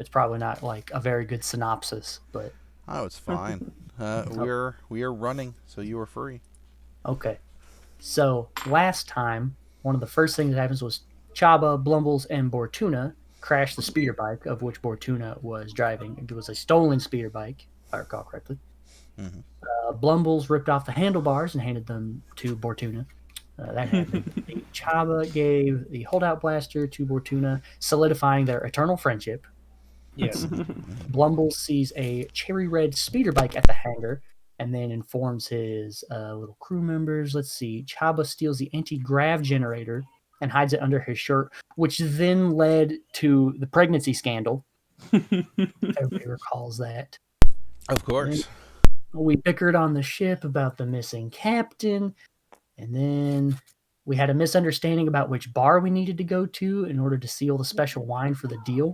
It's probably not like a very good synopsis, but Oh, it's fine. We are running, so you are free. okay. So last time, one of the first things that happens was Chaba, Blumbles, and Bortuna crashed the speeder bike, of which Bortuna was driving. It was a stolen speeder bike, if I recall correctly. Hmm. Blumbles ripped off the handlebars and handed them to Bortuna. That happened. Chaba gave the holdout blaster to Bortuna, solidifying their eternal friendship. Let's Yes. see. Blumbles sees a cherry red speeder bike at the hangar and then informs his little crew members. Let's see. Chaba steals the anti grav generator and hides it under his shirt, which then led to the pregnancy scandal. Everybody recalls that. Of Then course. we bickered on the ship about the missing captain, and then we had a misunderstanding about which bar we needed to go to in order to seal the special wine for the deal.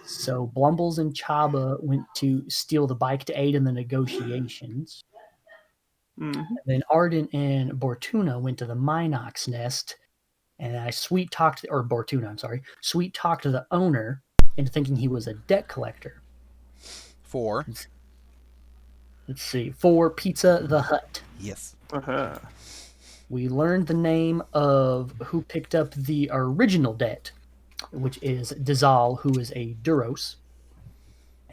So Blumbles and Chaba went to steal the bike to aid in the negotiations. Mhm. And then Arden and Bortuna went to the Minox nest, and I sweet talked, or Bortuna, I'm sorry, sweet talked the owner into thinking he was a debt collector. 4. Let's see, for Pizza the Hut. Yes. Uh-huh. We learned the name of who picked up the original debt, which is Dizal, who is a Duros.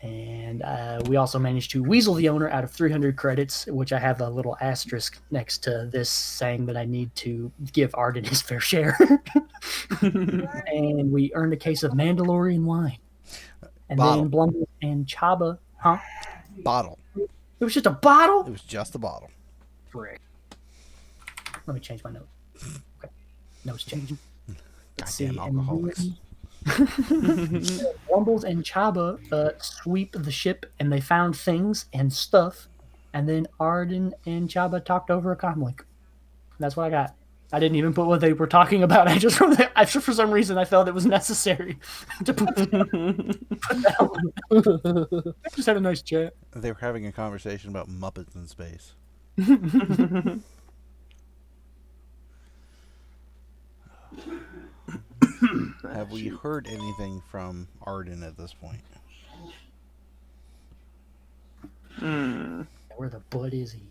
And we also managed to weasel the owner out of 300 credits, which I have a little asterisk next to this saying that I need to give Arden his fair share. And we earned a case of Mandalorian wine. And Bottle. then Blumble and Chaba, huh? Bottle. It was just a bottle? It was just a bottle. Frick. Let me change my note. Okay. Notes changed. Let's Goddamn see. alcoholics. Blumbles and Chaba sweep the ship, and they found things and stuff. And then Arden and Chaba talked over a comlink. That's what I got. I didn't even put what they were talking about. I just for some reason I felt it was necessary to put that one. I just had a nice chat. They were having a conversation about Muppets in space. Have we heard anything from Arden at this point? Where the butt is he?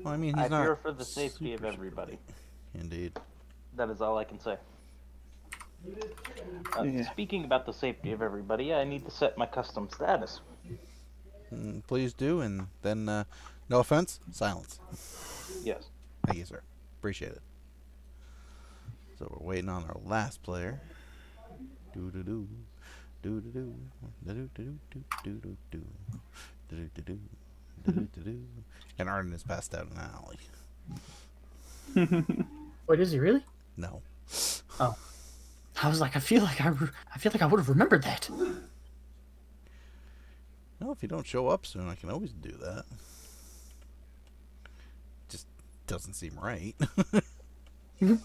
Well, I mean, I he's not. fear for the safety of everybody. Indeed. That is all I can say. Yeah. Speaking about the safety of everybody, I need to set my custom status. Please do, and then, no offense, silence. Yes. Thank you, sir. Appreciate it. So we're waiting on our last player. Do do do. Do do do. Do do do do do do. Do do do. Do do do. And Arden is passed out in an alley. Wait, is he really? No. Oh, I was like, I feel like I would have remembered that. No, if you don't show up soon, I can always do that. Just doesn't seem right. Yeah.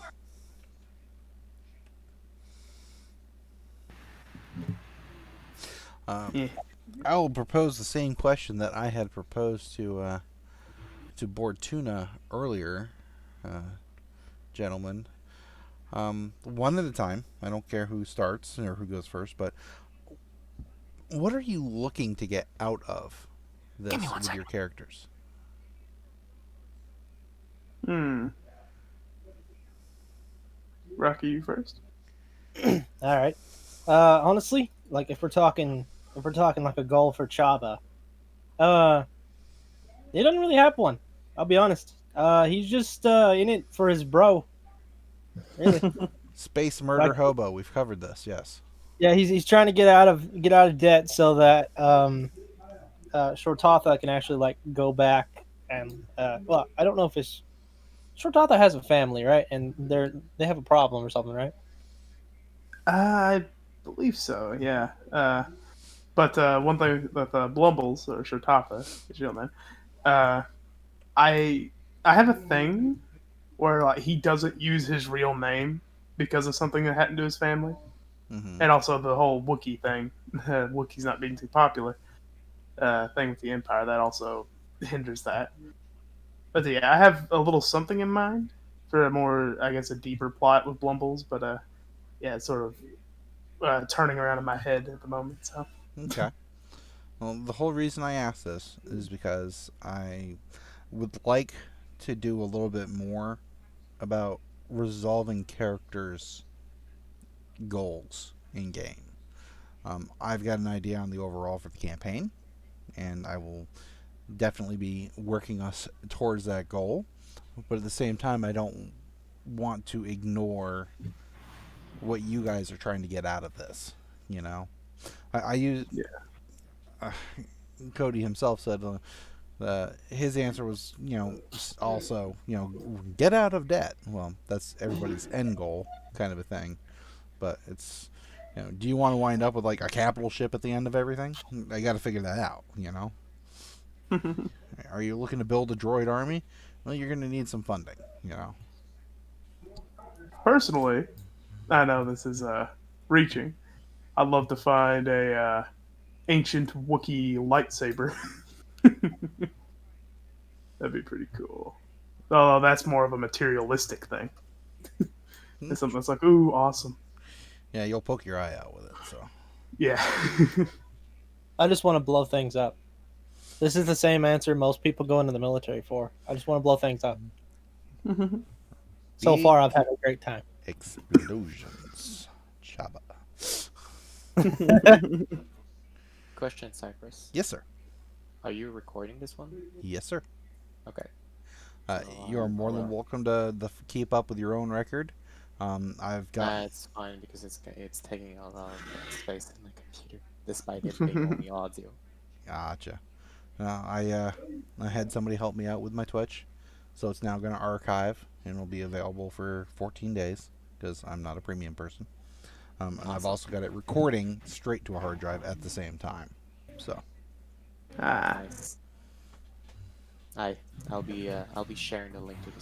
I will propose the same question that I had proposed to Bortuna earlier, gentlemen. One at a time. I don't care who starts or who goes first, but what are you looking to get out of this Give me one with your second. characters? Rocky, you first. All right. Honestly, like if we're talking like a goal for Chaba, he doesn't really have one. I'll be honest. He's just in it for his bro. Really. Space murder Like- hobo. We've covered this. Yes. Yeah, he's trying to get out of debt so that Shortotha can actually like go back and well, I don't know if it's Shortotha has a family, right? And they have a problem or something, right? I believe so, yeah. But one thing with Blumbles, or Shotapa, as you know, man, I I have a thing where like he doesn't use his real name because of something that happened to his family, Mm-hmm. and also the whole Wookiee thing, Wookiees not being too popular, thing with the Empire that also hinders that. But yeah, I have a little something in mind for a more, I guess, a deeper plot with Blumbles, but yeah, it's sort of turning around in my head at the moment. So Okay. Well, the whole reason I asked this is because I would like to do a little bit more about resolving characters' goals in game. I've got an idea on the overall for the campaign, and I will definitely be working us towards that goal. But at the same time, I don't want to ignore what you guys are trying to get out of this. You know, I use yeah, uh, Cody himself said his answer was, also, get out of debt. Well, that's everybody's end goal, kind of a thing. But it's, do you want to wind up with like a capital ship at the end of everything? I got to figure that out. Are you looking to build a droid army? Well, you're going to need some funding. personally, I know this is reaching. I'd love to find a ancient Wookiee lightsaber. That'd be pretty cool. Although that's more of a materialistic thing. It's something that's like, ooh, awesome. Yeah, you'll poke your eye out with it. So Yeah. I just want to blow things up. This is the same answer most people go into the military for. I just want to blow things up. So Big far, I've had a great time. explosions, Chabba. Question, Cypress. Yes, sir. Are you recording this one? Yes, sir. Okay. You are more than welcome to keep up with your own record. I've got. It's fine because it's taking a lot of space in the computer, despite it being only audio. Gotcha. I had somebody help me out with my Twitch, so it's now going to archive and it'll be available for 14 days because I'm not a premium person. And I've also got it recording straight to a hard drive at the same time. So. Nice. I'll be sharing the link to the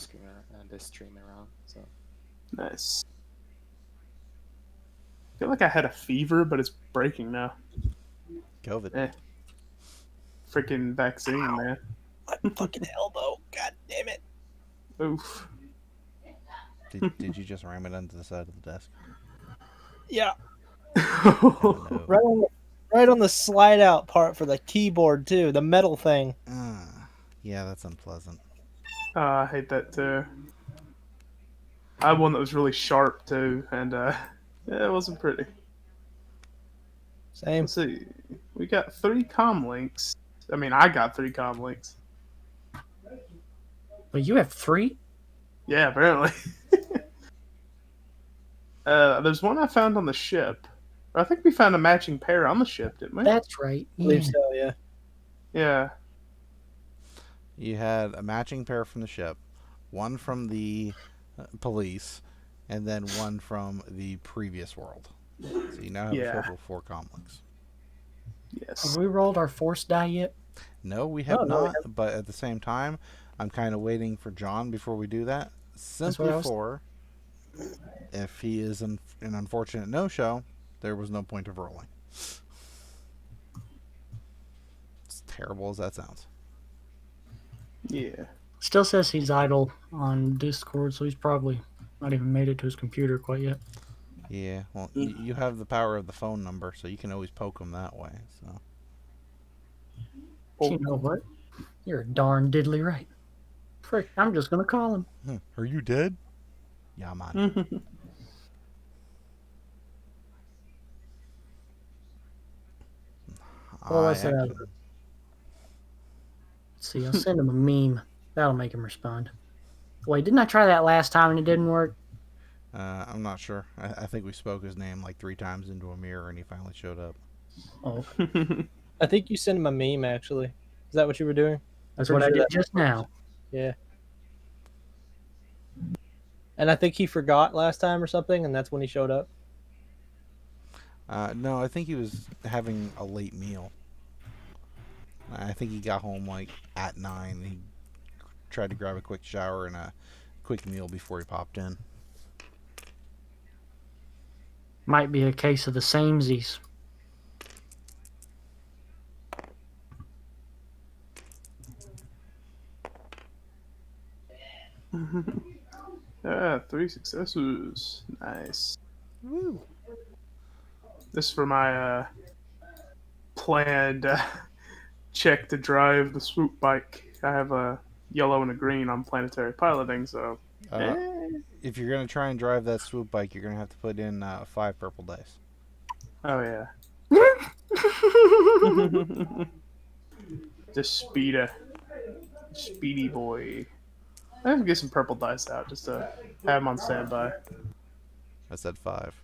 stream around. So. Nice. I feel like I had a fever, but it's breaking now. COVID. Freaking vaccine, man. My fucking elbow. God damn it. Oof. Did you just ram it into the side of the desk? Yeah. No. Right on the slide out part for the keyboard too, the metal thing. Yeah, that's unpleasant. I hate that too. I had one that was really sharp too, and it wasn't pretty. Same. Let's see. We got 3 comm links. I mean, I got 3 comm links. But you have 3? Yeah, apparently. There's one I found on the ship. I think we found a matching pair on the ship, didn't we? That's right. I believe so, yeah. Yeah. You had a matching pair from the ship, one from the police, and then one from the previous world. So you now have a total of 4 comlinks. Yes. Have we rolled our force die yet? No, we have No, we not. But at the same time, I'm kind of waiting for John before we do that. Simply for, if he is an unfortunate no-show, there was no point of rolling. As terrible as that sounds. Yeah. Still says he's idle on Discord, so he's probably not even made it to his computer quite yet. Yeah, well, you have the power of the phone number, so you can always poke him that way. So. You know what? You're a darn diddly right. Frick, I'm just gonna call him. Are you dead? Yeah, man. Well, let's see, I'll send him a meme. That'll make him respond. Wait, didn't I try that last time and it didn't work? I'm not sure. I think we spoke his name like 3 times into a mirror and he finally showed up. Oh. I think you sent him a meme, actually. Is that what you were doing? That's what I did just now. Yeah. And I think he forgot last time or something, and that's when he showed up. No, I think he was having a late meal. I think he got home like at 9. He tried to grab a quick shower and a quick meal before he popped in. Might be a case of the samesies. Yeah, 3 successes. Nice. Woo. This is for my planned check to drive the swoop bike. I have a yellow and a green on planetary piloting, so If you're gonna try and drive that swoop bike, you're gonna have to put in 5 purple dice. oh yeah. The speedy boy. I have to get some purple dice out just to have them on standby. I said 5.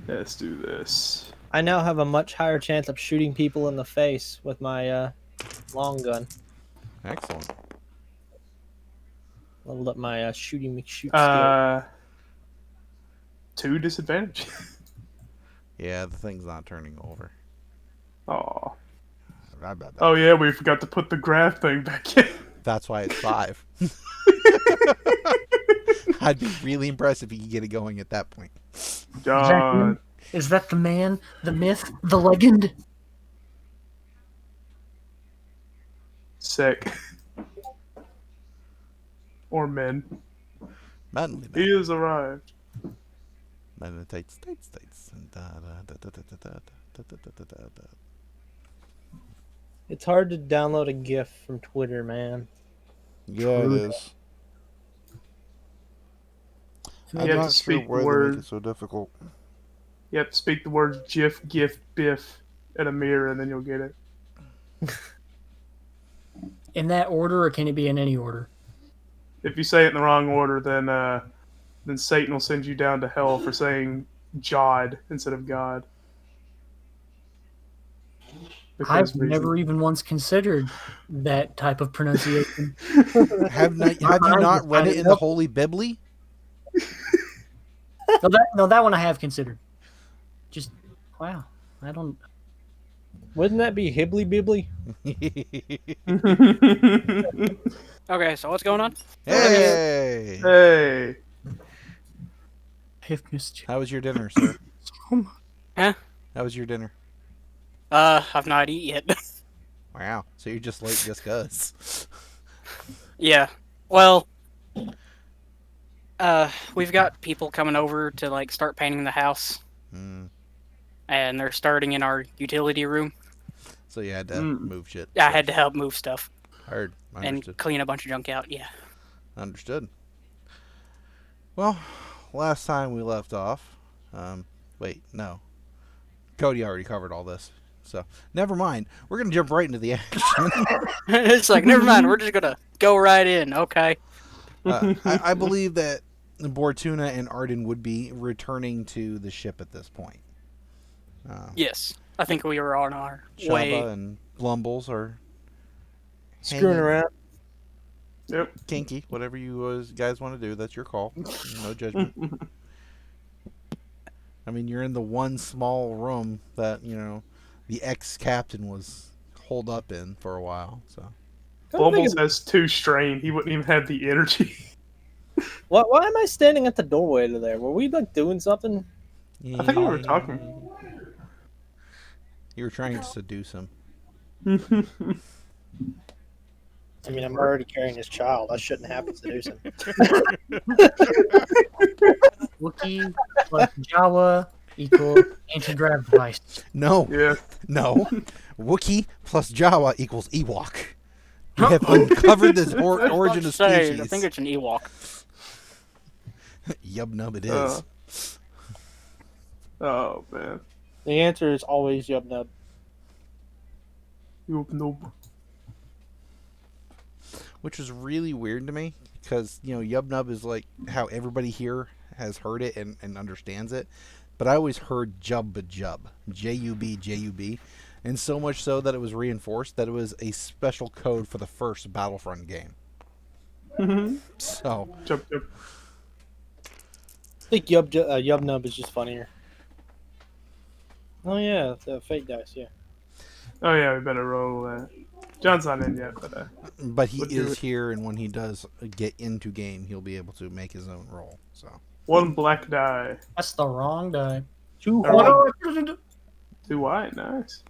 Let's do this. I now have a much higher chance of shooting people in the face with my long gun. Excellent. Leveled up my shooting skill. 2 disadvantage. Yeah, the thing's not turning over. Aw. Blah, blah, blah. Oh yeah, we forgot to put the graph thing back in. That's why it's 5. I'd be really impressed if you could get it going at that point. John. Is that the man, the myth, the legend? Sick. Or men. Manly He man. has arrived. Manly tights. And da, da, da, da, da, da, da, da, da, da, da, da. It's hard to download a GIF from Twitter, man. Yeah, it True. is. You I'm have to not sure speak why they make words. it so difficult. You have to speak the words GIF, GIF, BIF in a mirror, and then you'll get it. In that order, or can it be in any order? If you say it in the wrong order, then Satan will send you down to hell for saying Jod instead of God. I've Because reason. never even once considered that type of pronunciation. Have you not read it in the Holy Bibli? No, that one I have considered. Just, wow. I don't... Wouldn't that be Hibbly Bibbly? Okay, so what's going on? Hey! Hey. I've missed you. How was your dinner, sir? Huh? How was your dinner? I've not eaten yet. Wow. So you're just late just 'cause. Yeah. Well, we've got people coming over to like start painting the house, Mm. and they're starting in our utility room. So you had to move shit. I had to help move stuff Heard. Understood. and clean a bunch of junk out. Yeah. Understood. Well, last time we left off, wait, no. Cody already covered all this. So, never mind. We're going to jump right into the action. It's like, never mind. We're just gonna go right in. Okay. I believe that Bortuna and Arden would be returning to the ship at this point. Yes, I think we were on our Chabba way. and Blumbles are Screwing hanging- around. Yep. kinky. Whatever you guys want to do, that's your call. No judgment. I mean, you're in the one small room that, the ex-captain was holed up in for a while, so. Blumbles has 2 strain. He wouldn't even have the energy. Why am I standing at the doorway to there? Were we like doing something? I think we were talking. You were trying to seduce him. I mean, I'm already carrying his child. I shouldn't have to seduce him. Wookie plus Jawa equal anti-grav device. No, Yeah. no. Wookie plus Jawa equals Ewok. We have uncovered this origin of species. I think it's an Ewok. Yub nub it is. Oh man. The answer is always Yub Nub. You noob. Which was really weird to me because, Yub nub is like how everybody here has heard it and understands it. But I always heard Jub Jub. J-U-B, J-U-B. And so much so that it was reinforced that it was a special code for the first Battlefront game. So. Jump, jump. I think Yub Nub is just funnier. Oh yeah, the fake dice, yeah. Oh yeah, we better roll that. John's not in yet, but But he We'll do is it. here, and when he does get into game, he'll be able to make his own roll. So 1 black die. That's the wrong die. 2 Alright. white. 2 white, nice.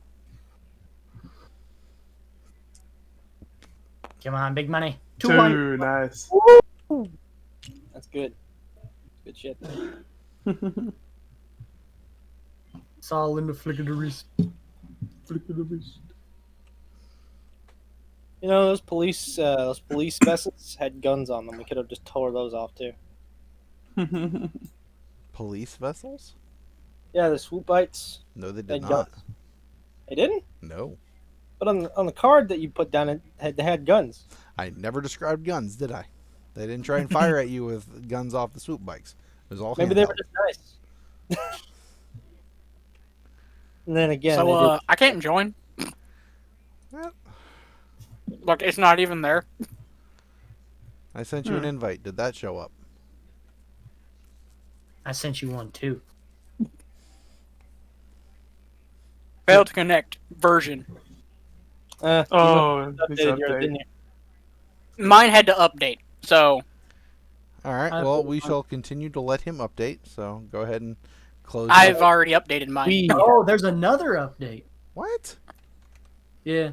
Come on, big money. 2 2, white. nice. That's good. Good shit. It's all in the flick of the wrist. Flick of the wrist. You know, those police vessels had guns on them. We could have just tore those off too. Police vessels? Yeah, the swoop bites. No, they They did not. guns. They didn't. No. But on the card that you put down, they had guns. I never described guns, did I? They didn't try and fire at you with guns off the swoop bikes. It was all Maybe they handheld. were just nice. And then again, they So did- I can't join. Well, Look, it's not even there. I sent you an invite. Did that show up? I sent you one too. Failed to connect version. Oh, you this updated yours, update. didn't you? Mine had to update. So All right. I Well, put we one. shall continue to let him update. So go ahead and close. I've up. already updated mine. We Oh, there's another update. What? Yeah.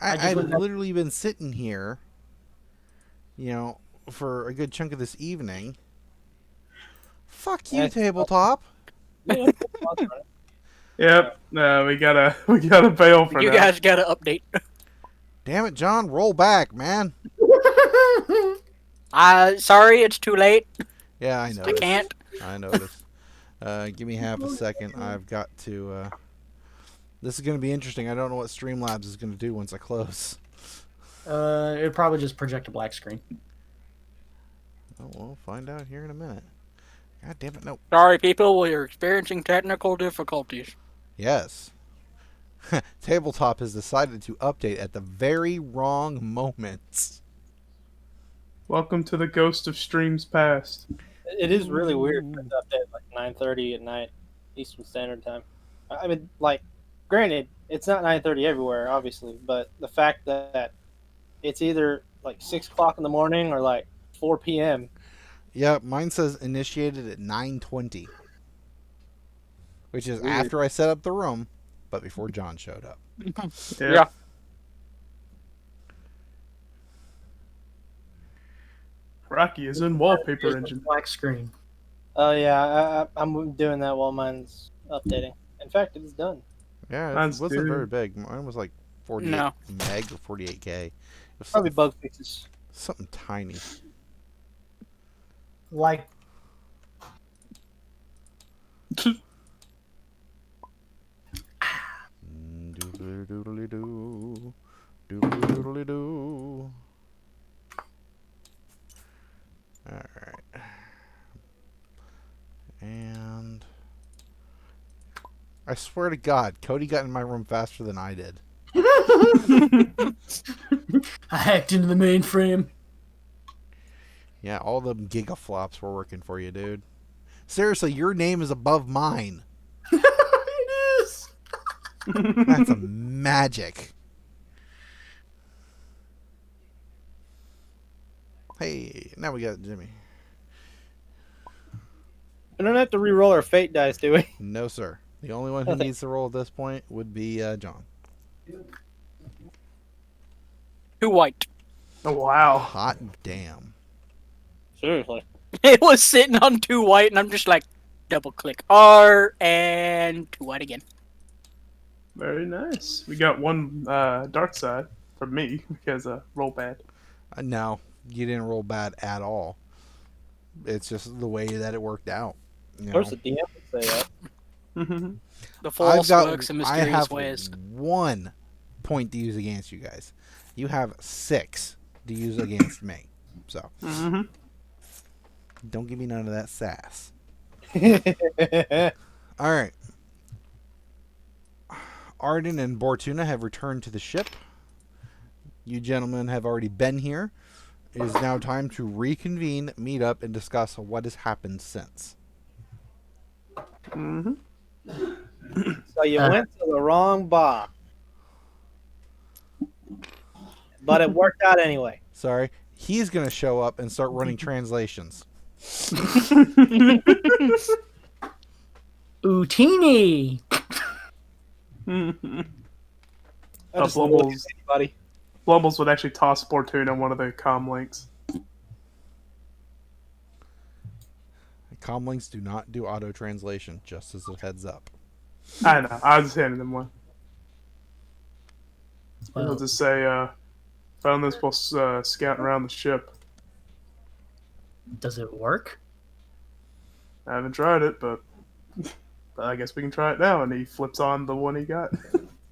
I just I've went back- literally been sitting here, for a good chunk of this evening. Fuck you, Nice. tabletop. yeah, Yep. No, we gotta bail for You that. guys gotta update. Damn it, John. Roll back, man. Sorry, it's too late. Yeah, I know. I can't. I noticed. Give me half a second. I've got to. This is going to be interesting. I don't know what Streamlabs is going to do once I close. It'd probably just project a black screen. Oh, we'll find out here in a minute. God damn it, no. Sorry, people. We're experiencing technical difficulties. Yes. Tabletop has decided to update at the very wrong moments. Welcome to the ghost of streams past. it is really weird for it to update at like 9:30 at night, Eastern Standard Time. I mean, like, granted, it's not 9:30 everywhere, obviously, but the fact that it's either like 6 o'clock in the morning or like 4 p.m. Yeah, mine says initiated at 9:20, which is Weird. after I set up the room, but before John showed up. Yeah. Rocky is in wallpaper Just a engine. black screen. Oh yeah, I'm doing that while mine's updating. In fact, it's done. Yeah, it Mine's wasn't very due. big. Mine was like 48 No. meg or 48K. It was Probably something, bug fixes. something tiny. Like, Doodly-doodly-doo. Doodly-doodly-doo. Alright. And I swear to God, Cody got in my room faster than I did. I hacked into the mainframe. Yeah, all the gigaflops were working for you, dude. Seriously, your name is above mine. It is. That's a magic. Hey, now we got Jimmy. We don't have to re-roll our fate dice, do we? No, sir. The only one who Okay. needs to roll at this point would be John. Too white. Oh, wow. Hot damn. Seriously. It was sitting on too white, and I'm just like, double click R and too white again. Very nice. We got one dark side from me because roll bad. No, you didn't roll bad at all. It's just the way that it worked out. You Of course, know? the DM would say that. The false works and I mysterious have ways. 1 point to use against you guys. You have 6 to use against me. So Mm-hmm. don't give me none of that sass. All right. Arden and Bortuna have returned to the ship. You gentlemen have already been here. It is now time to reconvene, meet up, and discuss what has happened since. Mm-hmm. So you went to the wrong bar. But it worked out anyway. Sorry. He's going to show up and start running translations. Utini. I just Blumbles. look at anybody. Blumbles would actually toss Bortuna one of the comm links. Comlinks do not do auto translation. Just as a heads up. I know. I was just handing them one. He'll Well, just say, found this while scouting around the ship. does it work? I haven't tried it, but I guess we can try it now. And he flips on the one he got.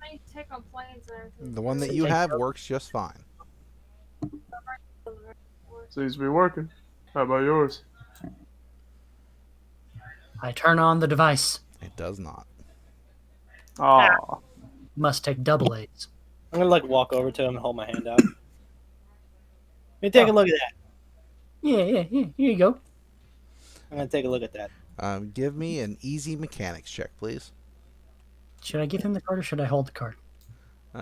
I check on planes and everything. The one that you have works just fine. Seems to be working. How about yours? I turn on the device. It does not. Aw. Must take double A's. I'm gonna like walk over to him and hold my hand out. Let me take a look at that. Yeah. Here you go. I'm gonna take a look at that. Give me an easy mechanics check, please. Should I give him the card or should I hold the card?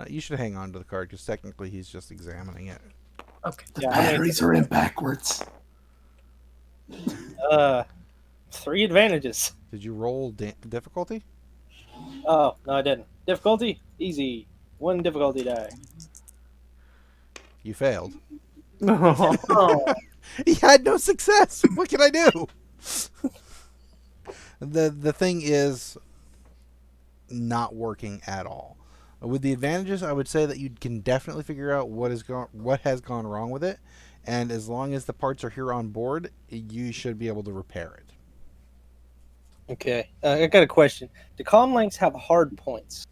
You should hang on to the card because technically he's just examining it. Okay. Yeah, I mean, Batteries are in backwards. 3 advantages. Did you roll difficulty? Oh no, I didn't. Difficulty easy. 1 difficulty die. You failed. Oh, He had no success. What can I do? The thing is not working at all. With the advantages, I would say that you can definitely figure out what has gone wrong with it, and as long as the parts are here on board, you should be able to repair it. okay. I got a question. Do comlinks have hard points?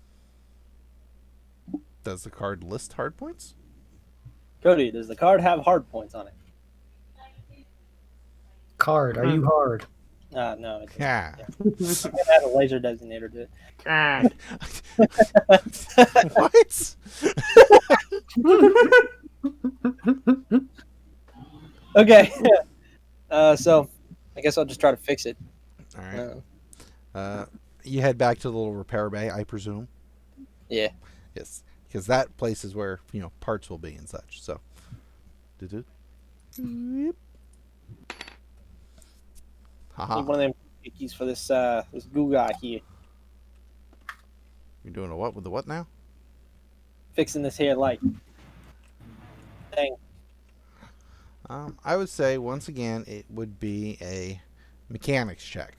Does the card list hard points? Cody, does the card have hard points on it? Card, are you hard? No. It doesn't. Yeah. It had a laser designator to it. What? Okay. So I guess I'll just try to fix it. All right. You head back to the little repair bay, I presume. Yeah. Yes, because that place is where parts will be and such. So, Need haha. one of them keys for this goo guy here. You're doing a what with the what now? Fixing this here light. Dang. I would say once again it would be a mechanics check.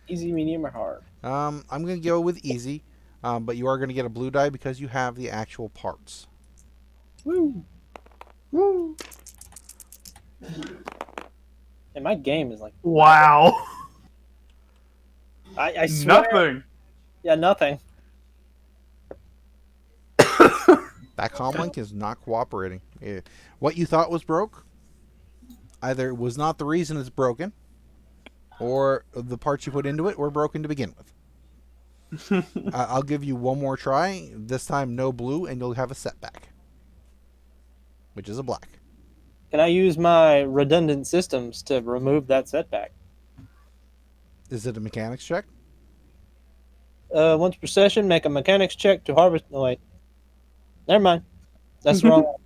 Easy, medium, or hard? I'm gonna go with easy, but you are gonna get a blue die because you have the actual parts. Woo! Woo! And my game is like Wow. I swear. Nothing. Yeah, nothing. That comlink is not cooperating. What you thought was broke, either was not the reason it's broken, or the parts you put into it were broken to begin with. I'll give you one more try. This time no blue, and you'll have a setback, which is a black. Can I use my redundant systems to remove that setback? Is it a mechanics check? Once per session, make a mechanics check to harvest. No, wait. Never mind. That's the wrong one.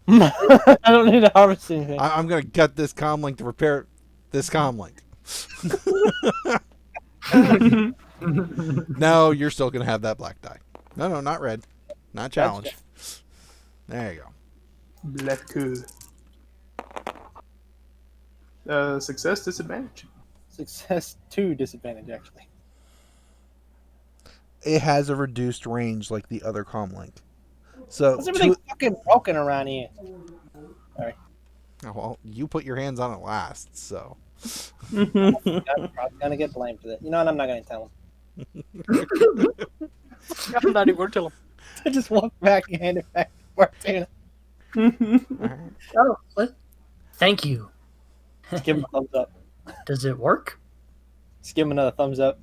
I don't need to harvest anything. I'm going to gut this comlink to repair this comlink. No, you're still going to have that black die. No, not red. Not challenge. There you go. Black. Success, disadvantage. Success 2 disadvantage, actually. It has a reduced range like the other comlink. So, What's everything fucking broken around here? Sorry. well, you put your hands on it last, so. I'm probably gonna get blamed for that. You know what? I'm not gonna tell him. I'm not even going to tell him. I just walk back and hand it back to Bortuna. Oh, what? Thank you. Just give him a thumbs up. Does it work? Just give him another thumbs up.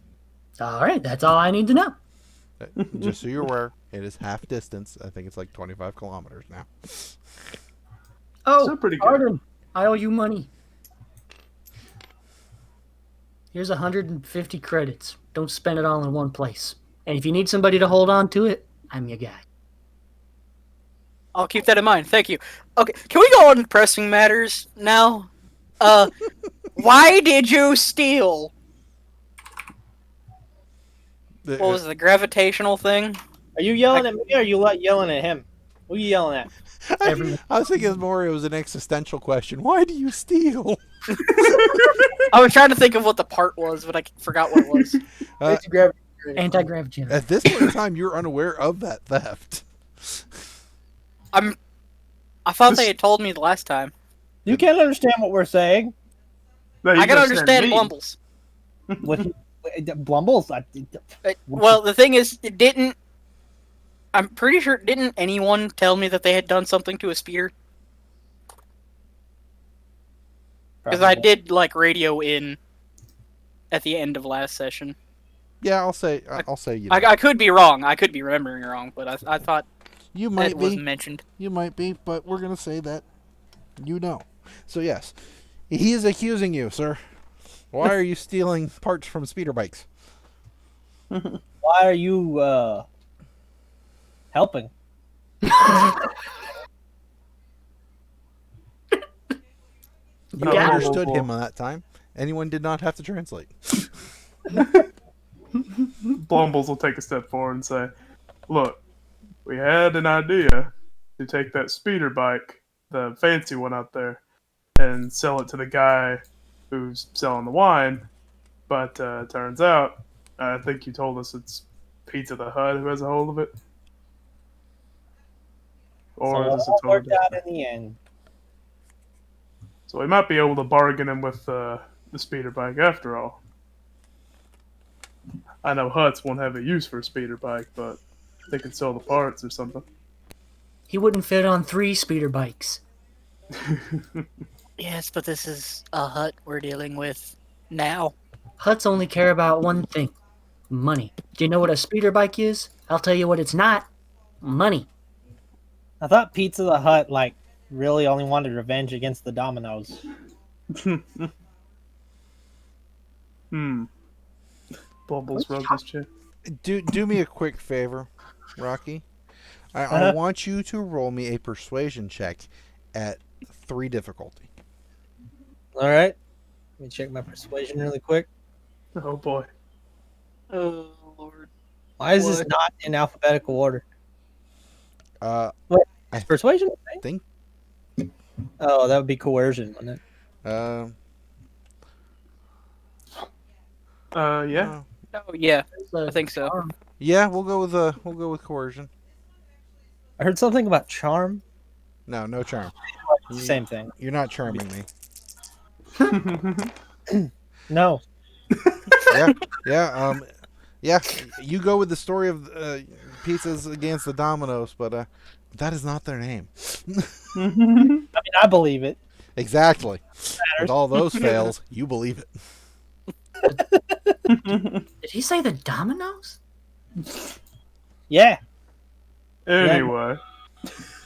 All right, that's all I need to know. Just so you're aware, it is half distance. I think it's like 25 kilometers now. Oh, Still pretty good. Arden, I owe you money. Here's 150 credits. Don't spend it all in one place. And if you need somebody to hold on to it, I'm your guy. I'll keep that in mind. Thank you. Okay, can we go on pressing matters now? Why did you steal? What was the gravitational thing? Are you yelling at me or are you yelling at him? Who are you yelling at? Everyone. I was thinking more it was an existential question. Why do you steal? I was trying to think of what the part was, but I forgot what it was. Anti-grav generator. At this point in time, you're unaware of that theft. I thought they had told me the last time. You can't understand what we're saying. No, you I can understand me. Blumbles. What Blumbles? Well, the thing is, it didn't. I'm pretty sure didn't anyone tell me that they had done something to a speeder? Because I did like radio in at the end of last session. Yeah, I'll say you know. I could be wrong. I could be remembering wrong, but I thought You might it was be. mentioned. You might be, but we're gonna say that you know. So yes, he is accusing you, sir. Why are you stealing parts from speeder bikes? Why are you helping? You understood him on that time. Anyone did not have to translate. Blumbles will take a step forward and say, "Look, we had an idea to take that speeder bike, the fancy one out there, and sell it to the guy who's selling the wine. But turns out, I think you told us it's Pizza the Hut who has a hold of it. Or So is this a all total worked out different? in the end. So we might be able to bargain him with the speeder bike after all. I know Huts won't have a use for a speeder bike, but they can sell the parts or something." He wouldn't fit on 3 speeder bikes. Yes, but this is a hut we're dealing with now. Huts only care about one thing: money. Do you know what a speeder bike is? I'll tell you what it's not: money. I thought Pizza the Hut really only wanted revenge against the Dominoes. Bubbles rubs his chin. Do me a quick favor, Rocky. I want you to roll me a persuasion check at 3 difficulty. All right. Let me check my persuasion really quick. Oh boy. Oh Lord. Why is this What? not in alphabetical order? I Persuasion? think. Oh, that would be coercion, wouldn't it? Yeah. Oh yeah, I think so. Yeah, we'll go with coercion. I heard something about charm. No charm. It's the same thing. You're not charming me. No. Yeah. You go with the story of pizzas against the Dominoes, but that is not their name. I mean, I believe it. Exactly. With all those fails, you believe it. Did he say the Dominoes? Yeah. Anyway,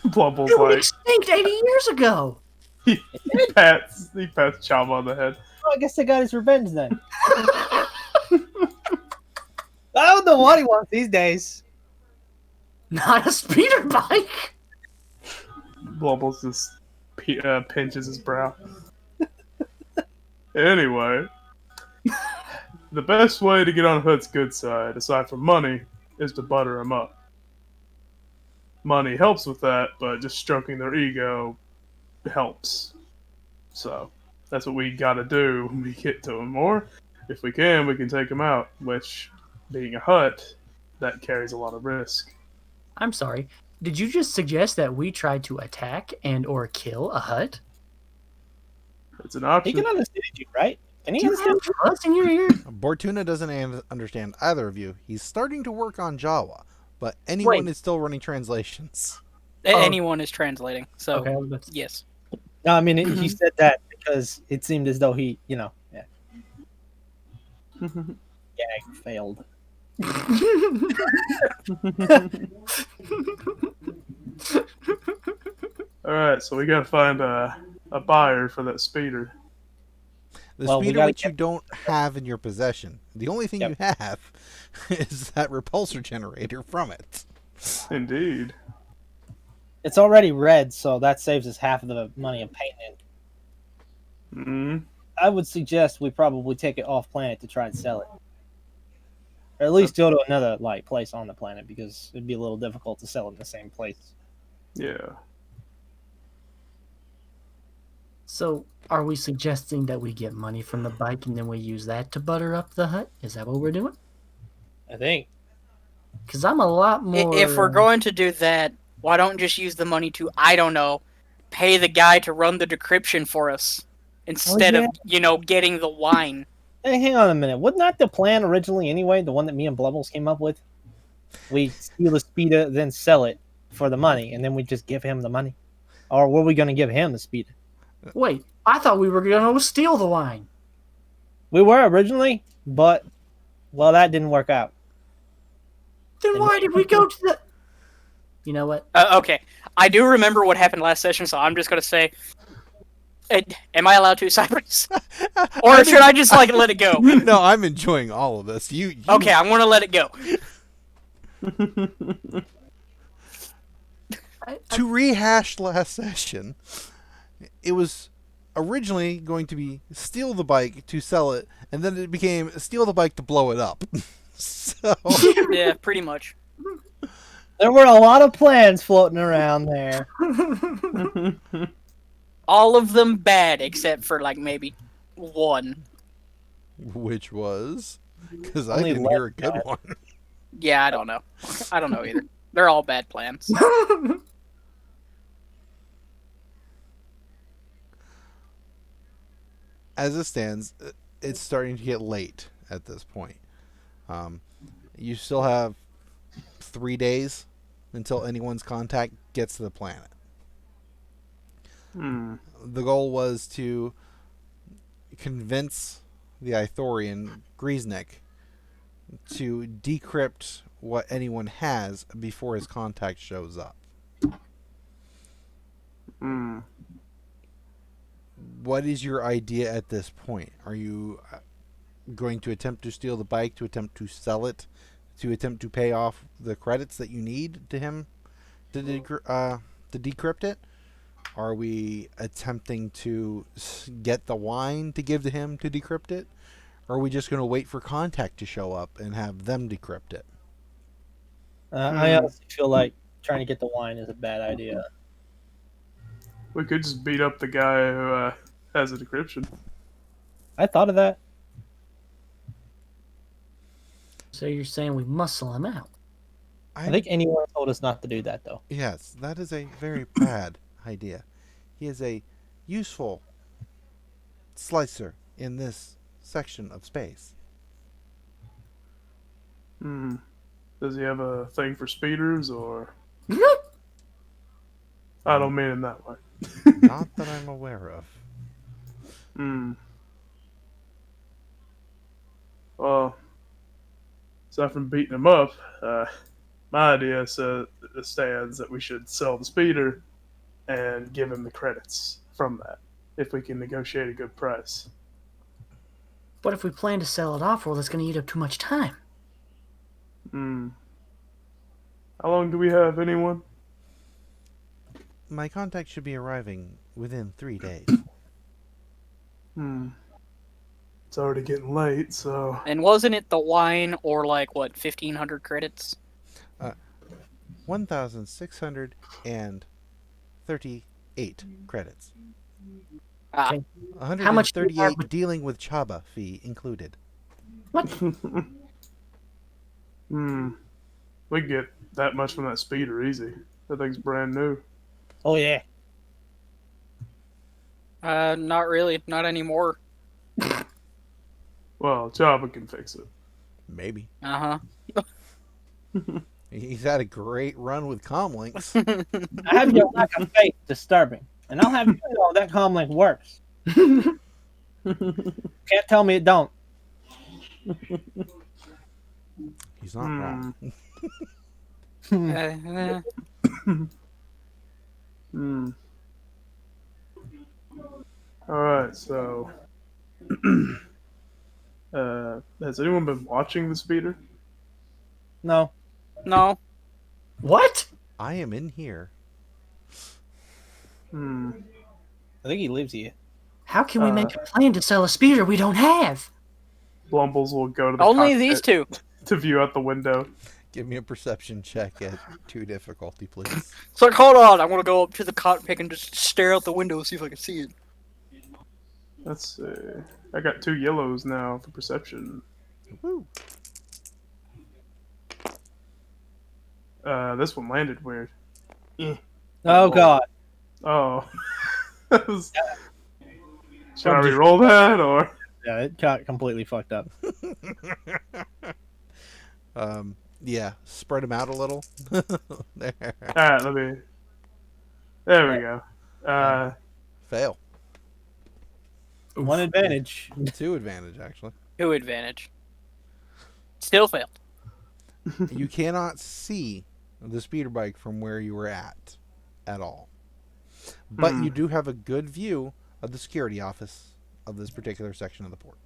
Blumbles They were like extinct 80 years ago. he pats Chabba on the head. Well, I guess they got his revenge then. I don't know what he wants these days. Not a speeder bike. Blumbles just pinches his brow. Anyway, the best way to get on Hood's good side, aside from money, is to butter him up. Money helps with that, but just stroking their ego helps. So that's what we gotta do when we get to him. Or if we can take him out, which, being a Hut, that carries a lot of risk. I'm sorry. Did you just suggest that we tried to attack and or kill a hut? It's an He option. can understand you, right? Can he Do you understand have trust in your ear? Bortuna doesn't understand either of you. He's starting to work on Jawa, but anyone Wait. is still running translations. Anyone is translating, so Okay. yes. No, I mean, he said that because it seemed as though he, yeah, failed. Alright, so we gotta find a buyer for that speeder. The Well, we speeder gotta which you don't have in your possession. The only thing you have is that repulsor generator from it. Indeed. It's already red, so that saves us half of the money of painting it. Mm-hmm. I would suggest we probably take it off planet to try and sell it. Or at least go to another place on the planet, because it'd be a little difficult to sell it in the same place. Yeah. So, are we suggesting that we get money from the bike and then we use that to butter up the hut? Is that what we're doing? I think. Because I'm a lot more. If we're going to do that, why don't just use the money to, I don't know, pay the guy to run the decryption for us instead of, getting the wine. Hey, hang on a minute. Wasn't that the plan originally anyway? The one that me and Blumbles came up with? We steal the speeder, then sell it for the money, and then we just give him the money? Or were we going to give him the speeder? Wait, I thought we were going to steal the wine. We were originally, but, well, that didn't work out. Then why did we go to the... You know what? Okay, I do remember what happened last session, so I'm just going to say... Am I allowed to, Cyrus? Or should I just, let it go? No, I'm enjoying all of this. You... Okay, I'm going to let it go. To rehash last session, it was originally going to be steal the bike to sell it, and then it became steal the bike to blow it up. So... Yeah, pretty much. There were a lot of plans floating around there. All of them bad, except for, maybe one. Which was? Because I Only didn't hear a good one. Yeah, I don't know. I don't know either. They're all bad plans. As it stands, it's starting to get late at this point. You still have 3 days until anyone's contact gets to the planet. The goal was to convince the Ithorian Grieznik to decrypt what anyone has before his contact shows up. What is your idea at this point? Are you going to attempt to steal the bike, to attempt to sell it, to attempt to pay off the credits that you need to him to decrypt it? Are we attempting to get the wine to give to him to decrypt it? Or are we just going to wait for contact to show up and have them decrypt it? I honestly feel like trying to get the wine is a bad idea. We could just beat up the guy who has a decryption. I thought of that. So you're saying we muscle him out? I think anyone told us not to do that, though. Yes, that is a very bad idea. He is a useful slicer in this section of space. Does he have a thing for speeders, or... I don't mean in that way. Not that I'm aware of. Well, aside from beating him up, my idea stands that we should sell the speeder and give him the credits from that, if we can negotiate a good price. But if we plan to sell it off, well, that's going to eat up too much time. How long do we have, anyone? My contact should be arriving within 3 days. It's already getting late, so... And wasn't it the wine or 1,500 credits? 1,638 credits. Ah, 138 dealing with Chabba fee included. What? We can get that much from that speeder easy. That thing's brand new. Oh, yeah. not really. Not anymore. Well, Chabba can fix it. Maybe. Uh-huh. He's had a great run with comlinks. I have your lack of faith disturbing, and I'll have you know that comlink works. Can't tell me it don't. He's not wrong. Alright, so... has anyone been watching the speeder? No. No. What? I am in here. I think he lives here. How can we make a plan to sell a speeder we don't have? Blumbles will go to the Only these cockpit two. to view out the window. Give me a perception check at 2 difficulty, please. So hold on. I want to go up to the cockpit and just stare out the window and see if I can see it. Let's see. I got 2 yellows now for perception. Woo. This one landed weird. Oh god. Oh. Should I Probably just- re-roll that or? Yeah, it got completely fucked up. Yeah, spread them out a little. There. All right, let me. There we go. Fail. One advantage. 2 advantage, actually. 2 advantage. Still failed. You cannot see the speeder bike from where you were at all. But you do have a good view of the security office of this particular section of the port.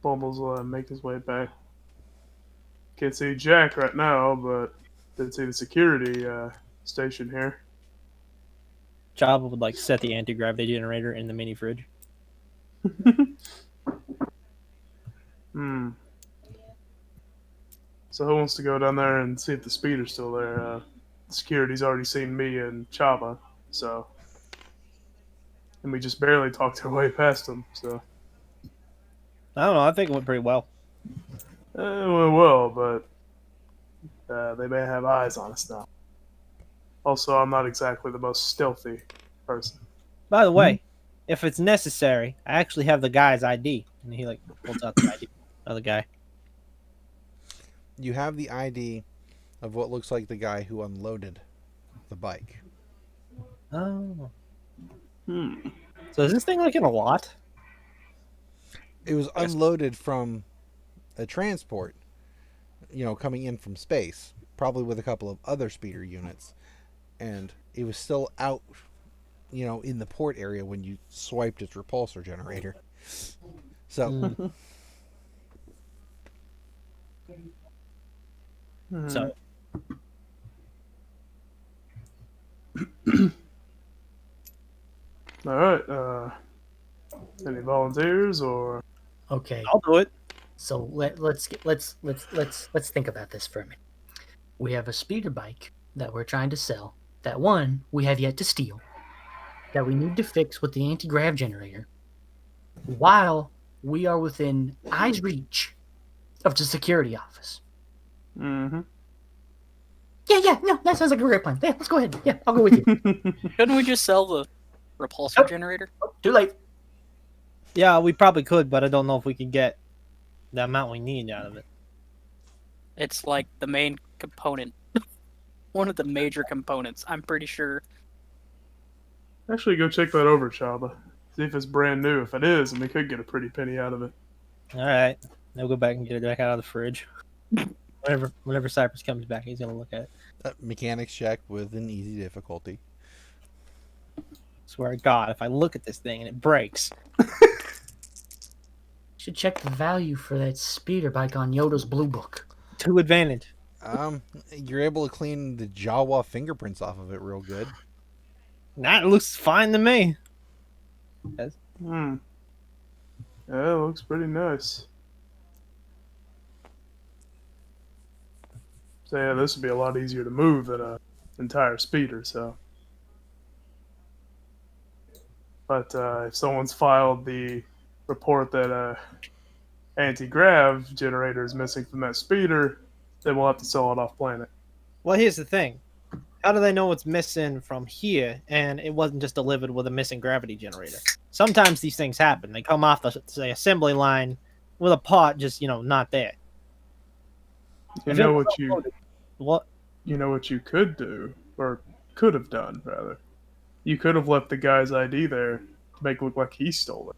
Bumbles will make his way back. Can't see Jack right now, but did see the security station here. Chabba would like set the anti-gravity generator in the mini fridge. So who wants to go down there and see if the speeder's still there? Security's already seen me and Chabba, so. And we just barely talked our way past them, so. I don't know. I think it went pretty well. It went well, but they may have eyes on us now. Also, I'm not exactly the most stealthy person. By the way, if it's necessary, I actually have the guy's ID. And he like pulls out the ID of the guy. You have the ID of what looks like the guy who unloaded the bike. Oh. So is this thing like in a lot? It was unloaded from a transport, coming in from space, probably with a couple of other speeder units. And it was still out, in the port area when you swiped its repulsor generator. So... So All right. Any volunteers or? Okay, I'll do it. so let's think about this for a minute. We have a speeder bike that we're trying to sell. That one we have yet to steal. That we need to fix with the anti-grav generator. While we are within eye's reach of the security office. Mm-hmm. Yeah, no, that sounds like a great plan. Yeah, let's go ahead. Yeah, I'll go with you. Couldn't we just sell the repulsor generator? Too late. Yeah, we probably could, but I don't know if we could get the amount we need out of it. It's like the main component. One of the major components, I'm pretty sure. Actually, go check that over, Chaba. See if it's brand new. If it is, and we could get a pretty penny out of it. All right, I'll go back and get it back out of the fridge. Whenever Cypress comes back, he's gonna look at it. Mechanics check with an easy difficulty. Swear to God, if I look at this thing and it breaks, Should check the value for that speeder bike on Yoda's blue book. 2 advantage. You're able to clean the Jawa fingerprints off of it real good. That looks fine to me. Yeah, it looks pretty nice. So yeah, this would be a lot easier to move than an entire speeder. So, but if someone's filed the report that anti-grav generator is missing from that speeder, then we'll have to sell it off planet. Well, here's the thing. How do they know what's missing from here and it wasn't just delivered with a missing gravity generator? Sometimes these things happen. They come off the, say, assembly line with a part just, not there. You If know it was what you unloaded, what? you know what you could do, or could have done rather. You could have left the guy's ID there to make it look like he stole it.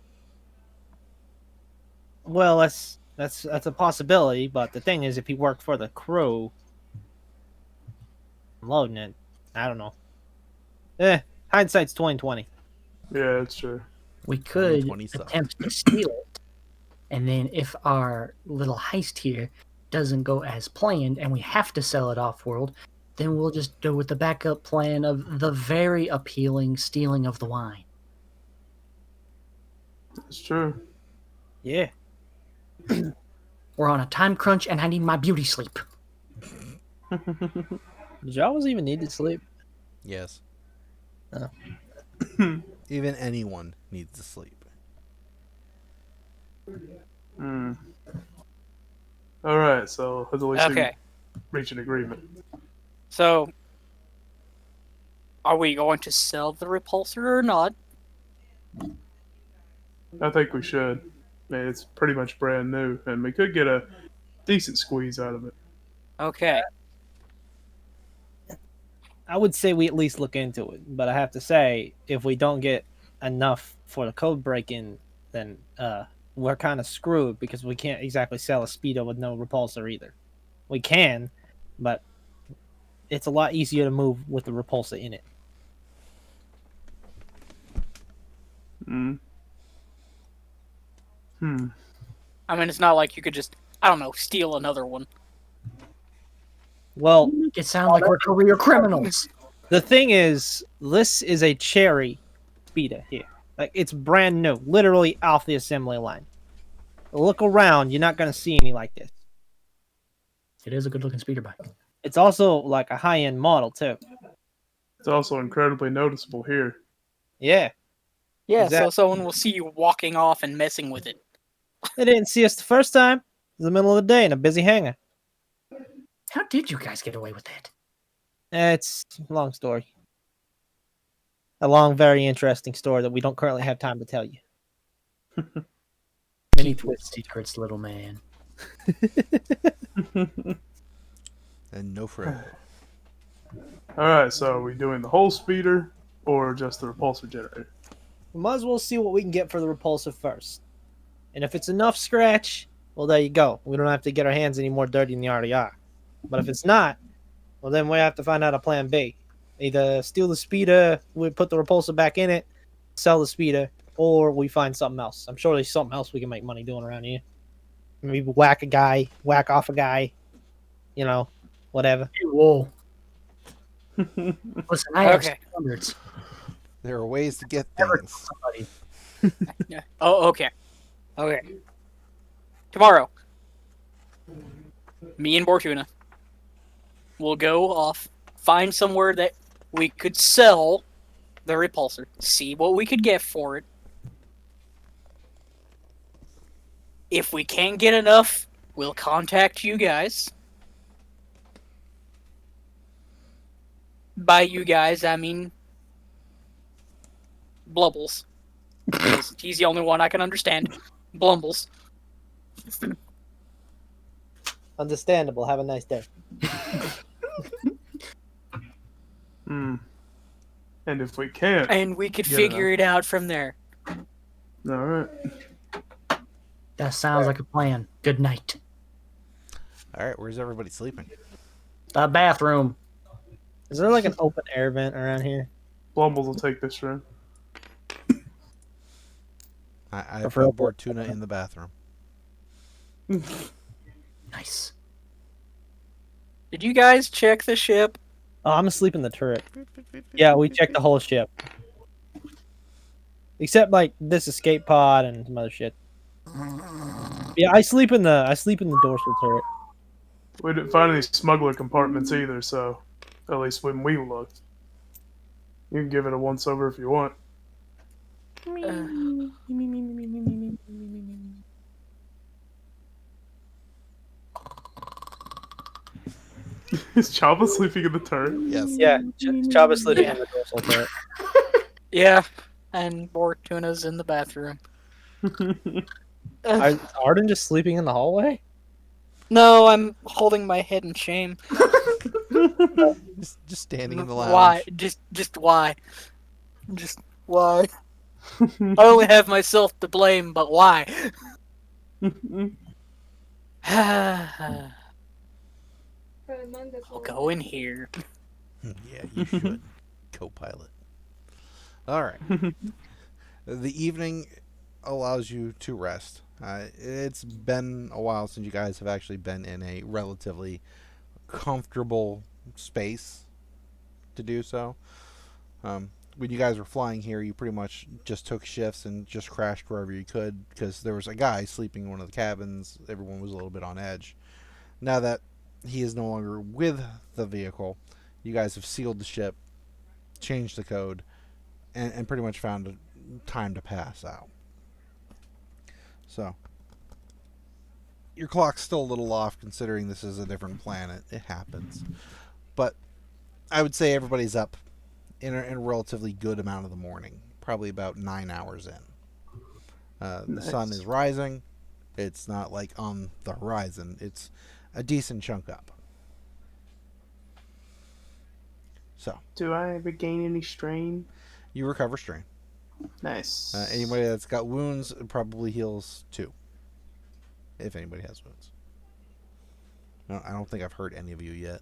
Well, that's a possibility, but the thing is, if he worked for the crew, loading it, I don't know. Hindsight's 20/20. Yeah, it's true. We could 20 suck. attempt to steal it, and then if our little heist here doesn't go as planned and we have to sell it off-world, then we'll just go with the backup plan of the very appealing stealing of the wine. It's true. Yeah. We're on a time crunch and I need my beauty sleep. Did y'all even need to sleep? Yes. Even anyone needs to sleep. Hmm. All right, so let's at least Okay. reach an agreement. So, are we going to sell the repulsor or not? I think we should. I mean, it's pretty much brand new, and we could get a decent squeeze out of it. Okay. I would say we at least look into it, but I have to say, if we don't get enough for the code break-in, then we're kind of screwed because we can't exactly sell a speedo with no repulsor either. We can, but it's a lot easier to move with the repulsor in it. Hmm. Hmm. I mean, it's not like you could just, I don't know, steal another one. Well, It sounds like we're career criminals. the thing is, this is a cherry speeder here. Like, it's brand new, literally off the assembly line. Look around, you're not going to see any like this. It is a good looking speeder bike. It's also like a high-end model, too. It's also incredibly noticeable here. Yeah. Yeah, Exactly. so someone will see you walking off and messing with it. They didn't see us the first time. It was the middle of the day in a busy hangar. How did you guys get away with that? It's a long story. A long, very interesting story that we don't currently have time to tell you. Many Keep your twists. secrets, little man. And no frills. All right, so are we doing the whole speeder or just the repulsor generator? We might as well see what we can get for the repulsor first. And if it's enough scratch, well, there you go. We don't have to get our hands any more dirty than they already are. But if it's not, well, then we have to find out a plan B. Either steal the speeder, we put the repulsor back in it, sell the speeder, or we find something else. I'm sure there's something else we can make money doing around here. Maybe whack a guy, whack off a guy, you know, whatever. Hey, whoa. Listen, I have Okay. standards. There are ways to get Never things. somebody. Yeah. Oh, okay. Okay. Tomorrow, me and Bortuna will go off, find somewhere that we could sell the repulsor, see what we could get for it. If we can't get enough, we'll contact you guys. By you guys, I mean Blumbles. He's the only one I can understand. Blumbles. Understandable. Have a nice day. Hmm. And if we can't, And we could Get figure enough. it out from there. all right. That sounds like a plan. Good night. All right, where's everybody sleeping? The bathroom. Is there like an open air vent around here? Blumbles will take this room. I For put Bortuna in the bathroom. Nice. Did you guys check the ship? Oh, I'm asleep in the turret. Yeah, we checked the whole ship. Except like this escape pod and some other shit. Yeah, I sleep in the dorsal turret. We didn't find any smuggler compartments either, so at least when we looked. You can give it a once over if you want. Is Chabba sleeping in the turret? Yes. Yeah, Chabba slid Yeah. in the dorsal turret. Yeah. And Bortuna's in the bathroom. Are Arden just sleeping in the hallway? No, I'm holding my head in shame. Just standing in the lounge. Why? Just why? Just why? I only have myself to blame, but why? I'll go in here. Yeah, you should. Co-pilot. All right. The evening allows you to rest. It's been a while since you guys have actually been in a relatively comfortable space to do so. When you guys were flying here, you pretty much just took shifts and just crashed wherever you could because there was a guy sleeping in one of the cabins. Everyone was a little bit on edge. Now that he is no longer with the vehicle, you guys have sealed the ship, changed the code, and pretty much found a time to pass out. So your clock's still a little off considering this is a different planet. It happens. But I would say everybody's up in a relatively good amount of the morning, probably about 9 hours in. The sun is rising. It's not like on the horizon. It's a decent chunk up. So, Do I regain any strain? you recover strain. Nice. Anybody that's got wounds probably heals 2. If anybody has wounds. No, I don't think I've hurt any of you yet.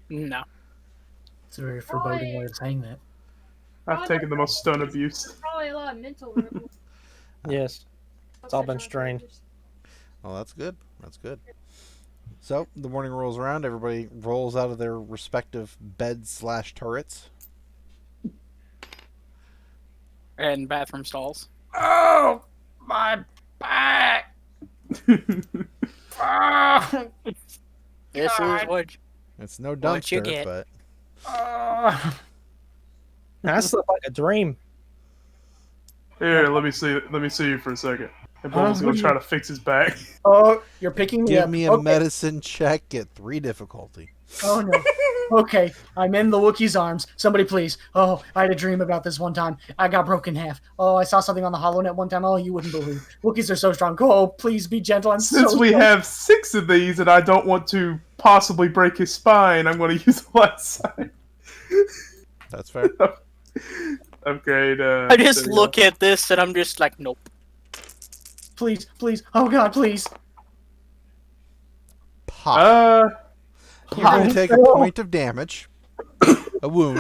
No. It's a very foreboding way of saying that. I've taken the most stun abuse. Probably a lot of mental ripples. Yes. It's all been strained. Well, that's good. That's good. So, the morning rolls around. Everybody rolls out of their respective beds/turrets. And bathroom stalls. Oh, my back! Oh, This is what. It's no What you dumpster, get. but oh. I slept like a dream. Here, let me see you for a second. And Bumble's gonna try to fix his back. Oh, you're picking me give up. me a Okay. medicine check at 3 difficulty. Oh no. Okay, I'm in the Wookiee's arms. Somebody please. Oh, I had a dream about this one time. I got broken in half. Oh, I saw something on the HoloNet one time. Oh, you wouldn't believe. Wookiees are so strong. Oh, please be gentle. I'm Since so we strong. have 6 of these and I don't want to possibly break his spine, I'm going to use the last side. That's fair. Upgrade. I just look at this and I'm just like, nope. Please, please. Oh god, please. Pop. You're going to take a point of damage. A wound.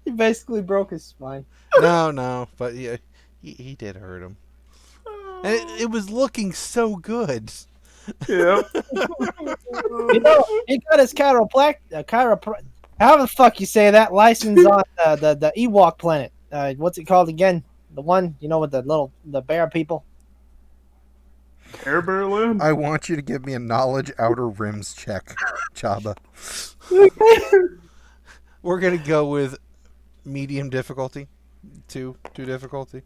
He basically broke his spine. No, but yeah, he did hurt him. And it was looking so good. Yeah. You know, he got his how the fuck you say that license on the Ewok planet. What's it called again? The one, you know, with the bear people. Air Berlin? I want you to give me a knowledge outer rims check, Chabba. We're going to go with medium difficulty. 2 difficulty.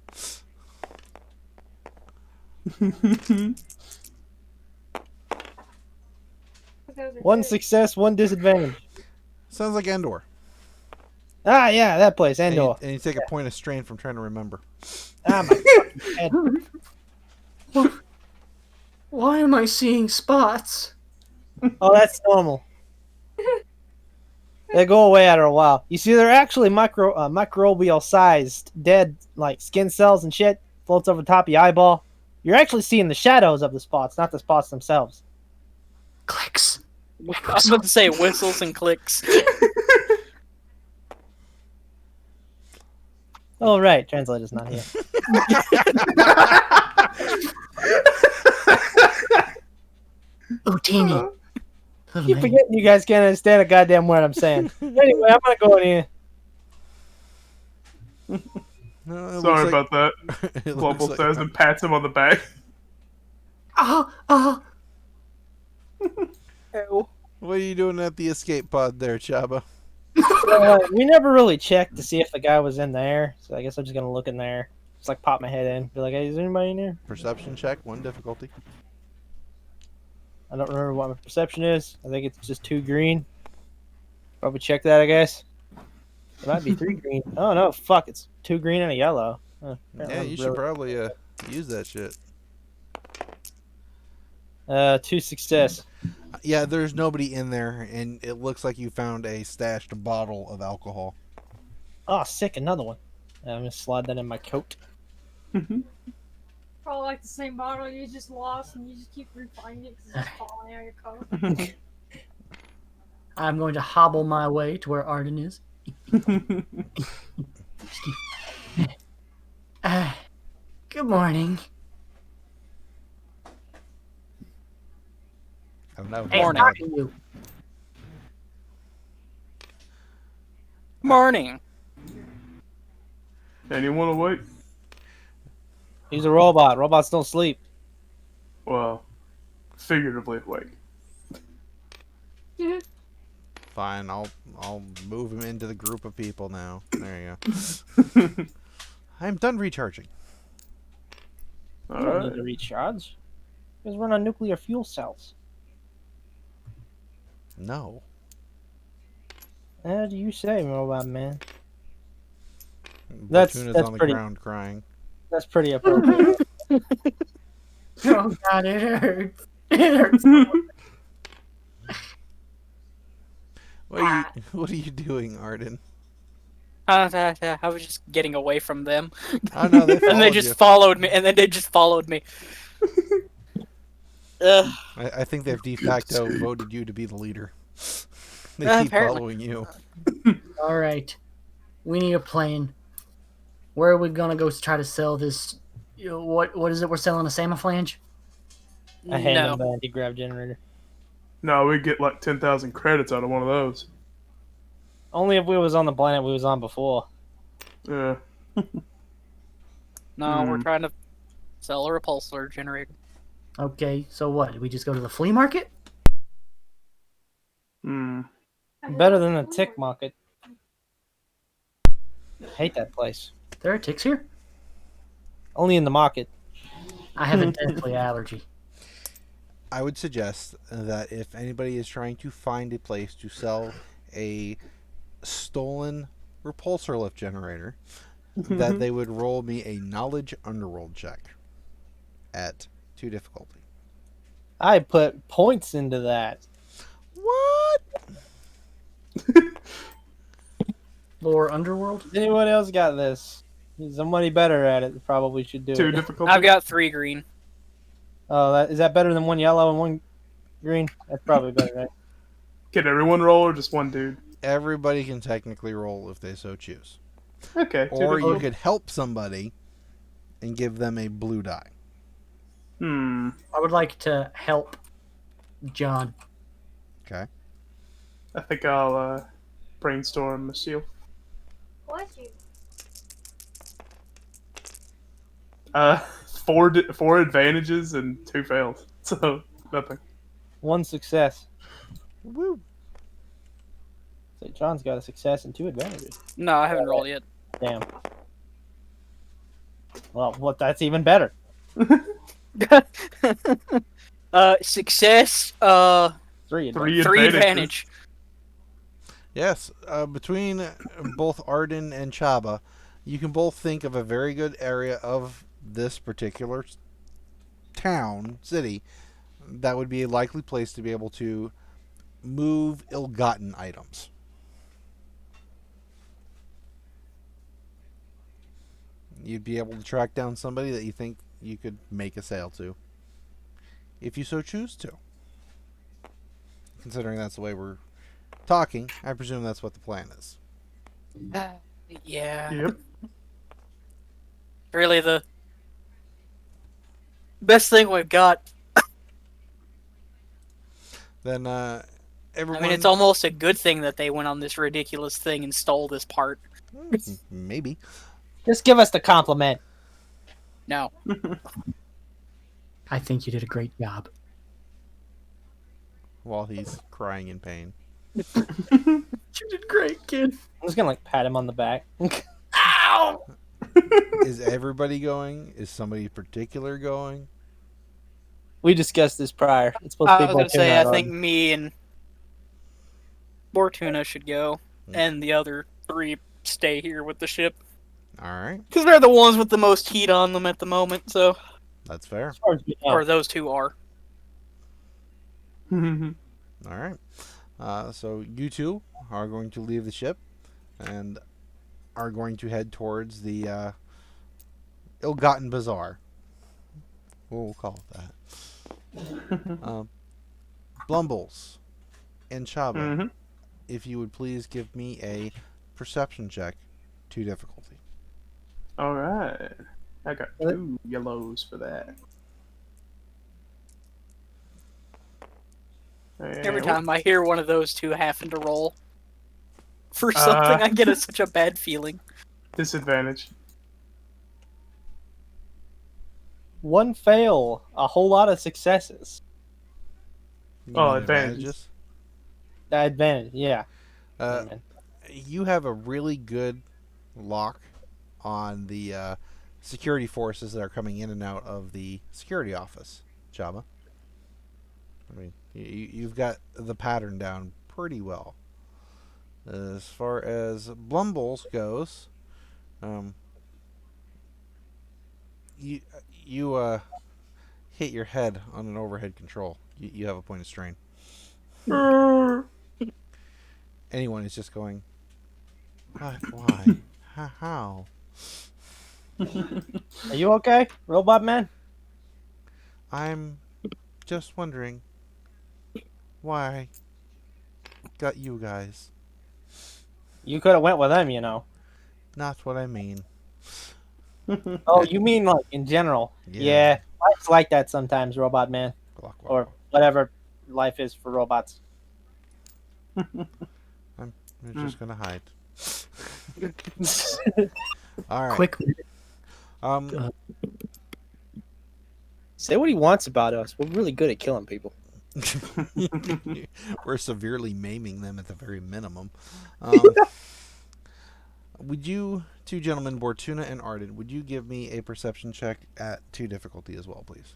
One success, one disadvantage. Sounds like Endor. Ah, yeah, that place, And Endor. you take a point of strain from trying to remember. Ah, my fucking head. Why am I seeing spots? Oh, that's normal. They go away after a while. You see, they're actually microbial-sized, dead, like skin cells and shit. Floats over top of your eyeball. You're actually seeing the shadows of the spots, not the spots themselves. Clicks. I was about to say whistles and clicks. Oh, right. Translator's not here. Oh, teeny. Little Keep man. forgetting you guys can't understand a goddamn word I'm saying. Anyway, I'm gonna go in here. No, it Sorry looks about that. like, it Global looks says like, and pats him on the back. Oh. what are you doing at the escape pod there, Chabba? We never really checked to see if the guy was in there, so I guess I'm just gonna look in there. Just like pop my head in, be like, "Hey, is anybody in here?" Perception check, 1 difficulty. I don't remember what my perception is. I think it's just 2 green. Probably check that, I guess. It might be 3 green. Oh no, fuck! It's 2 green and a yellow. Yeah, you should probably use that shit. 2 success. Yeah, there's nobody in there, and it looks like you found a stashed bottle of alcohol. Oh, sick! Another one. I'm gonna slide that in my coat. Probably like the same bottle you just lost and you just keep refinding it because it's just falling out of your coat. I'm going to hobble my way to where Arden is. Good morning. I don't know. Hey, Morning. talking to you. Morning. Anyone awake? He's a robot. Robots don't sleep. Well, figuratively awake. Fine, I'll move him into the group of people now. There you go. I'm done recharging. You don't need to recharge. Because run on nuclear fuel cells. No. How do you say, robot man? That's Bortuna's on the pretty. ground crying. That's pretty appropriate. Oh god, it hurts. It hurts. What are you doing, Arden? I was just getting away from them. Oh no, they followed And they just you. followed me, and then they just followed me. I think they've de facto voted you to be the leader. They keep Apparently. following you. All right, we need a plan. Where are we gonna go try to sell this? What is it? We're selling a Samaflange? A hand No. and anti-grav generator. No, we get like 10,000 credits out of one of those. Only if we was on the planet we was on before. Yeah. No, we're trying to sell a repulsor generator. Okay, so what? We just go to the flea market? Hmm. Better than the tick market. Hate that place. There are ticks here? Only in the market. I have a deathly allergy. I would suggest that if anybody is trying to find a place to sell a stolen repulsor lift generator, that they would roll me a knowledge underworld check at 2 difficulty. I put points into that. What? Lore Underworld? Anyone else got this? Somebody better at it probably should do 2 it. difficulty. I've got 3 green. Oh, is that better than 1 yellow and 1 green? That's probably better, right? Can everyone roll or just one dude? Everybody can technically roll if they so choose. Okay. 2 Or you difficulty. could help somebody and give them a blue die. I would like to help John. Okay. I think I'll brainstorm a seal. Bless you. 4 advantages and 2 fails. So nothing. 1 success. Woo. So John's got a success and 2 advantages. No, I haven't rolled yet. Damn. Well, that's even better. Success, 3 advantage. 3 3 advantages. advantage. Yes, between both Arden and Chabba, you can both think of a very good area of this particular town, city, that would be a likely place to be able to move ill-gotten items. You'd be able to track down somebody that you think you could make a sale to, if you so choose to. Considering that's the way we're talking, I presume that's what the plan is. Yeah. Yep. Really the best thing we've got. Then everyone... I mean, it's almost a good thing that they went on this ridiculous thing and stole this part. Maybe. Just give us the compliment. No. I think you did a great job. While he's crying in pain. You did great, kid. I'm just gonna pat him on the back. Ow! Is everybody going? Is somebody particular going? We discussed this prior. It's supposed I to was be gonna say, Bortuna I think on. me and Bortuna should go, and the other 3 stay here with the ship. Alright, Because they're the ones with the most heat on them at the moment, so... that's fair. As far as we know. Or those 2 are. Alright. So you two are going to leave the ship and are going to head towards the Ill-Gotten Bazaar. We'll call it that. Blumbles and Chabba, if you would please give me a perception check, 2 difficulty. Alright. I got 2 yellows for that. Every time I hear one of those 2 having to roll for something, I get such a bad feeling. Disadvantage. one fail, a whole lot of successes. You Oh, mean advantages. Advantage, yeah. Uh, Man. you have a really good lock on the security forces that are coming in and out of the security office, Chabba. I mean, you've got the pattern down pretty well. As far as Blumbles goes, you you hit your head on an overhead control. You have a point of strain. Anyone is just going, what? Why? How? Are you okay, Robot Man? I'm just wondering why I got you guys. You could have went with them, you know. Not what I mean. Oh, you mean like in general? Yeah. Yeah, life's like that sometimes, Robot Man, Guac, guac, or guac. whatever life is for robots. I'm just gonna hide. All right. Quick. Um. Say what he wants about us. We're really good at killing people. We're severely maiming them at the very minimum. Would you two gentlemen, Bortuna and Arden, would you give me a perception check at 2 difficulty as well, please?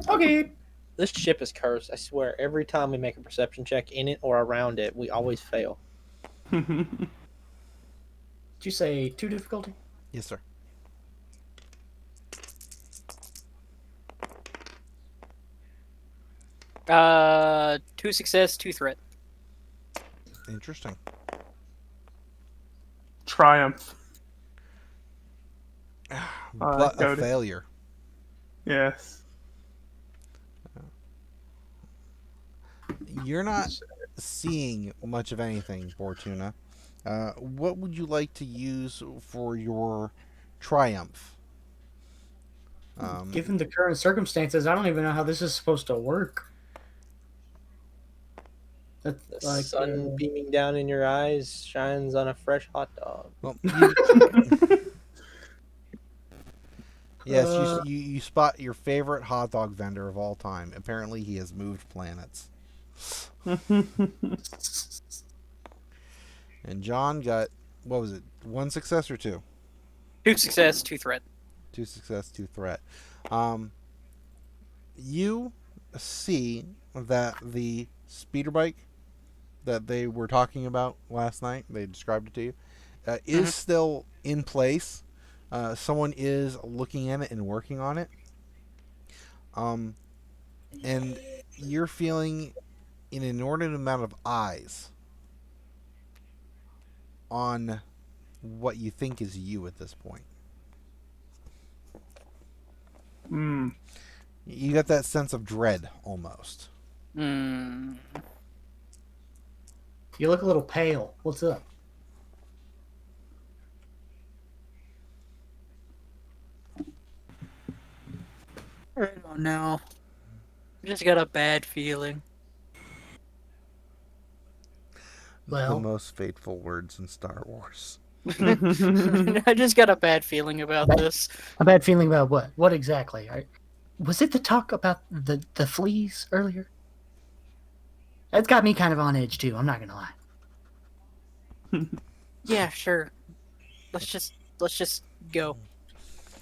Okay. This ship is cursed. I swear, every time we make a perception check in it or around it, we always fail. Did you say 2 difficulty? Yes, sir. Two success, 2 threat. Interesting. Triumph. But a Cody. failure. Yes. You're not seeing much of anything, Bortuna. What would you like to use for your triumph? Given the current circumstances, I don't even know how this is supposed to work. The Like, sun beaming down in your eyes shines on a fresh hot dog. Well, yes, you spot your favorite hot dog vendor of all time. Apparently, he has moved planets. And John got, what was it, 1 success or 2? 2 success, 2 threat. 2 success, 2 threat. You see that the speeder bike that they were talking about last night, they described it to you, is still in place. Someone is looking at it and working on it. And you're feeling an inordinate amount of eyes on what you think is you at this point. You got that sense of dread almost. You look a little pale. What's up? I don't know. I just got a bad feeling. The Well, most fateful words in Star Wars. I just got a bad feeling about this. a bad feeling about what? What exactly? Was it the talk about the fleas earlier? That's got me kind of on edge too. I'm not gonna lie. Yeah, sure. Let's just go.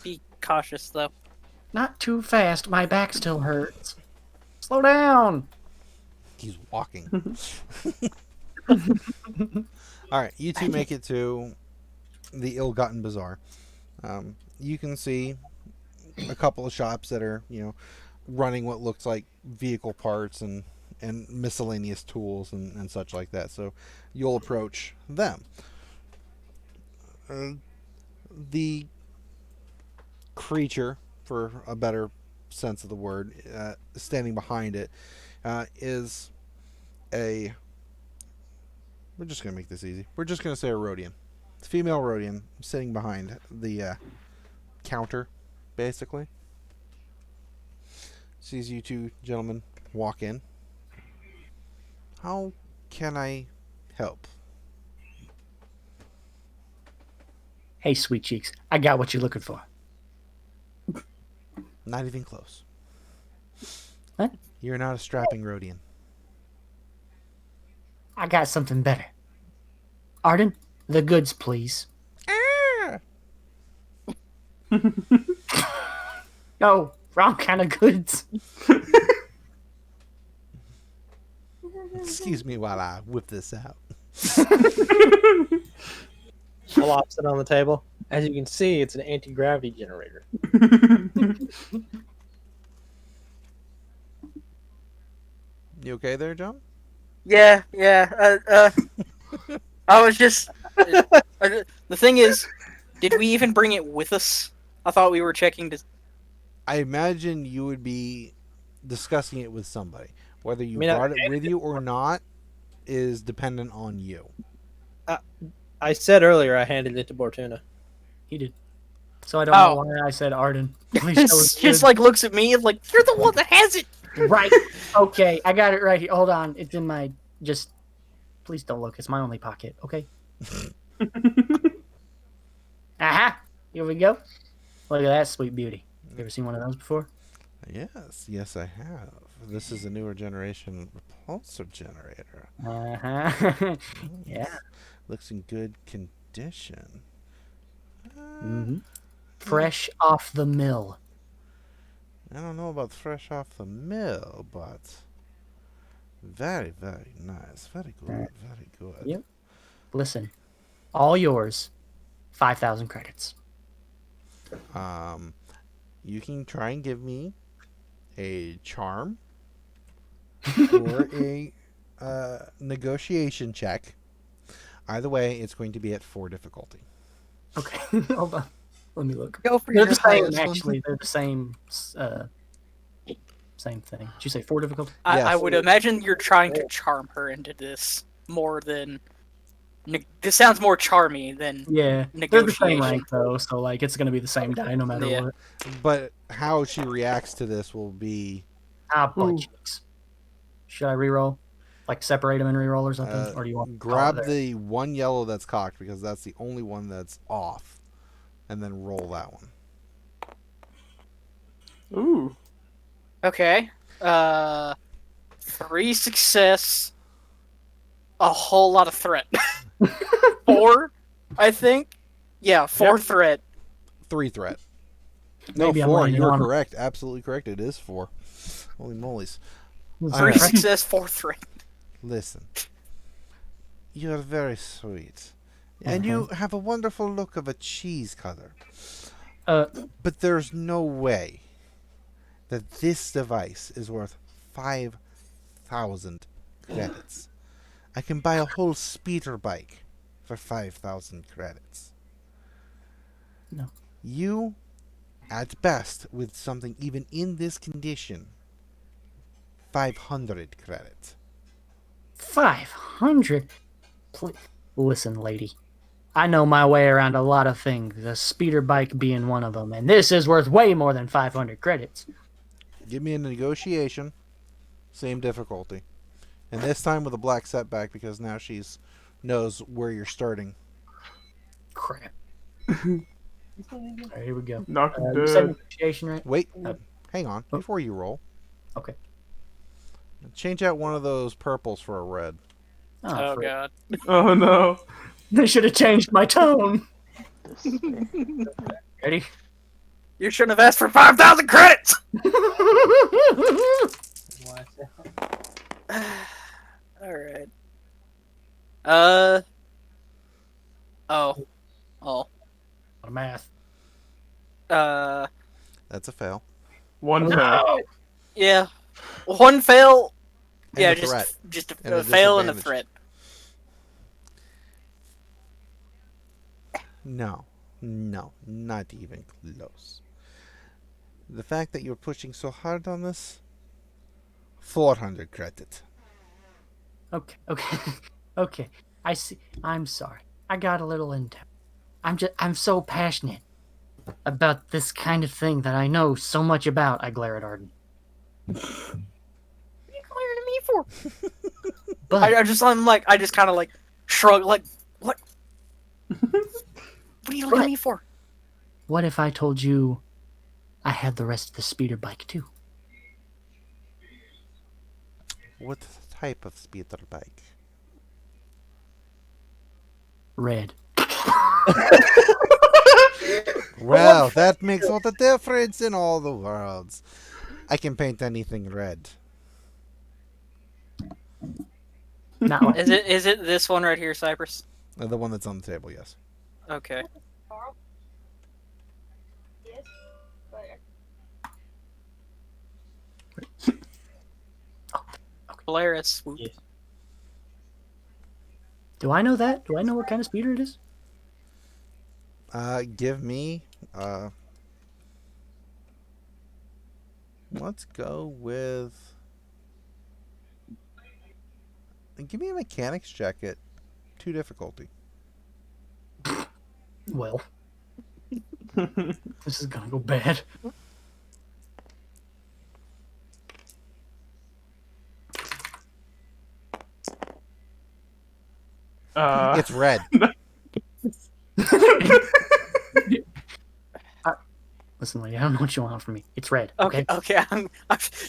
Be cautious though. Not too fast. My back still hurts. Slow down. He's walking. All right, you two make it to the Ill-Gotten Bazaar. You can see a couple of shops that are, running what looks like vehicle parts and miscellaneous tools and such like that. So you'll approach them. The creature, for a better sense of the word, standing behind it, is a... We're just going to make this easy. We're just going to say a Rhodian. It's a female Rhodian sitting behind the counter, basically. Sees you two gentlemen walk in. How can I help? Hey, sweet cheeks. I got what you're looking for. Not even close. What? You're not a strapping Rhodian. I got something better. Arden, the goods, please. No, wrong kind of goods. Excuse me while I whip this out. Flops it on the table. As you can see, it's an anti-gravity generator. You okay there, John? Yeah. I was just. The thing is, did we even bring it with us? I thought we were checking to. I imagine you would be discussing it with somebody. Whether you I mean, I brought it with you or not is dependent on you. I said earlier I handed it to Bortuna. He did. So I don't know why I said Arden. Please show us Just goods. like looks at me like you're the one that has it. Right. Okay, I got it right here. Hold on. It's in my just. Please don't look. It's my only pocket. Okay. Aha! Here we go. Look at that sweet beauty. You ever seen one of those before? Yes, I have. This is a newer generation repulsor generator. Uh-huh. Yeah. Looks in good condition. Mm-hmm. Fresh off the mill. I don't know about fresh off the mill, but very, very nice. Very good. Very good. Yep. Listen, all yours. 5,000 credits. You can try and give me a charm or a negotiation check. Either way, it's going to be at 4 difficulty. Okay, hold on. Let me look. Go for They're your the same, highest one. actually. They're the same. Same thing. Did you say 4 difficulty? I Yes. would imagine you're trying to charm her into this more than. This sounds more charmy than. Yeah, they're the same Negotiation. rank though, so like it's gonna be the same die no matter Yeah. what. But how she reacts to this will be Butt cheeks. Should I reroll? Like separate them and reroll or something, or do you want to grab call it the one yellow that's cocked because that's the only one that's off, and then roll that one. Ooh. Okay. 3 success. A whole lot of threat. 4, I think. Yeah, 4 threat. 3 threat. there? No, Maybe I'm 4. landing You're on- correct. Absolutely correct. It is 4. Holy moly's. It's 3 Alright. success, 4 threat. Listen. You're very sweet. And you have a wonderful look of a cheese cutter. But there's no way that this device is worth 5,000 credits. I can buy a whole speeder bike for 5,000 credits. No. You, at best, with something even in this condition, 500 credits. 500. Listen, lady. I know my way around a lot of things, a speeder bike being one of them, and this is worth way more than 500 credits. Give me a negotiation. Same difficulty. And this time with a black setback because now she's knows where you're starting. Crap. Alright, here we go. Knock him You said dead. negotiation, right? Wait, hang on. Before you roll, Okay. change out one of those purples for a red. Oh, frick. god. Oh no. They should have changed my tone. Ready? You shouldn't have asked for 5,000 credits! Alright. Oh. Math. That's a fail. One fail. Yeah. 1 fail. And Yeah, a threat. just And a a fail and a disadvantage. threat. No, not even close. The fact that you're pushing so hard on this, 400 credit. Okay. Okay. I see. I'm sorry. I got a little into. I'm so passionate about this kind of thing that I know so much about. I glare at Arden. What are you glaring at me for? But I just kind of like shrug, like, what? What are you looking at me for? what if I told you I had the rest of the speeder bike too. What type of speeder bike? Red. Well, that makes all the difference in all the worlds. I can paint anything red. Not like Is it this one right here, Cypress? The one that's on the table, yes. Okay. Yes. But Polaris swoop. Yes. Do I know that? Do I know what kind of speeder it is? Give me, let's go with, give me a mechanics check at 2 difficulty. Well, this is gonna go bad. It's red. Listen, lady, I don't know what you want from me. It's red. Okay, Okay. okay.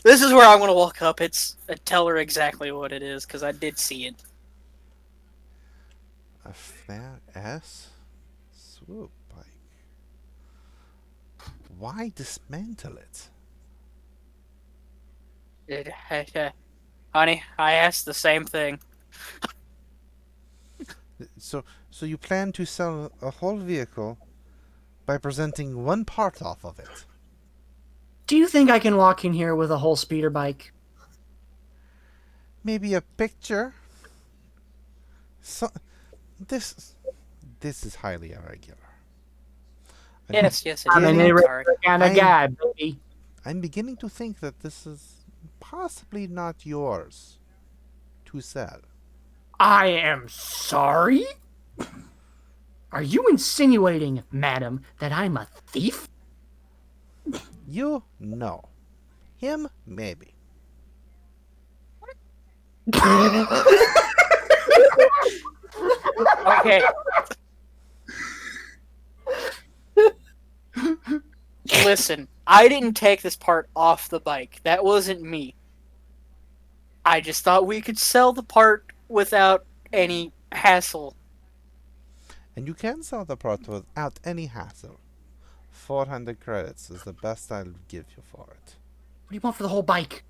This is where I'm gonna walk up. Tell her exactly what it is because I did see it. A fat S swoop bike. Why dismantle it? Honey, I asked the same thing. So you plan to sell a whole vehicle by presenting one part off of it? Do you think I can walk in here with a whole speeder bike? Maybe a picture? So, this is highly irregular. Yes, it I'm an is. irregular kind of guy, baby. I'm beginning to think that this is possibly not yours to sell. I am sorry? Are you insinuating, madam, that I'm a thief? You? No. Him? Maybe. Okay. Listen, I didn't take this part off the bike. That wasn't me. I just thought we could sell the part without any hassle. And you can sell the part without any hassle. 400 credits is the best I'll give you for it. What do you want for the whole bike?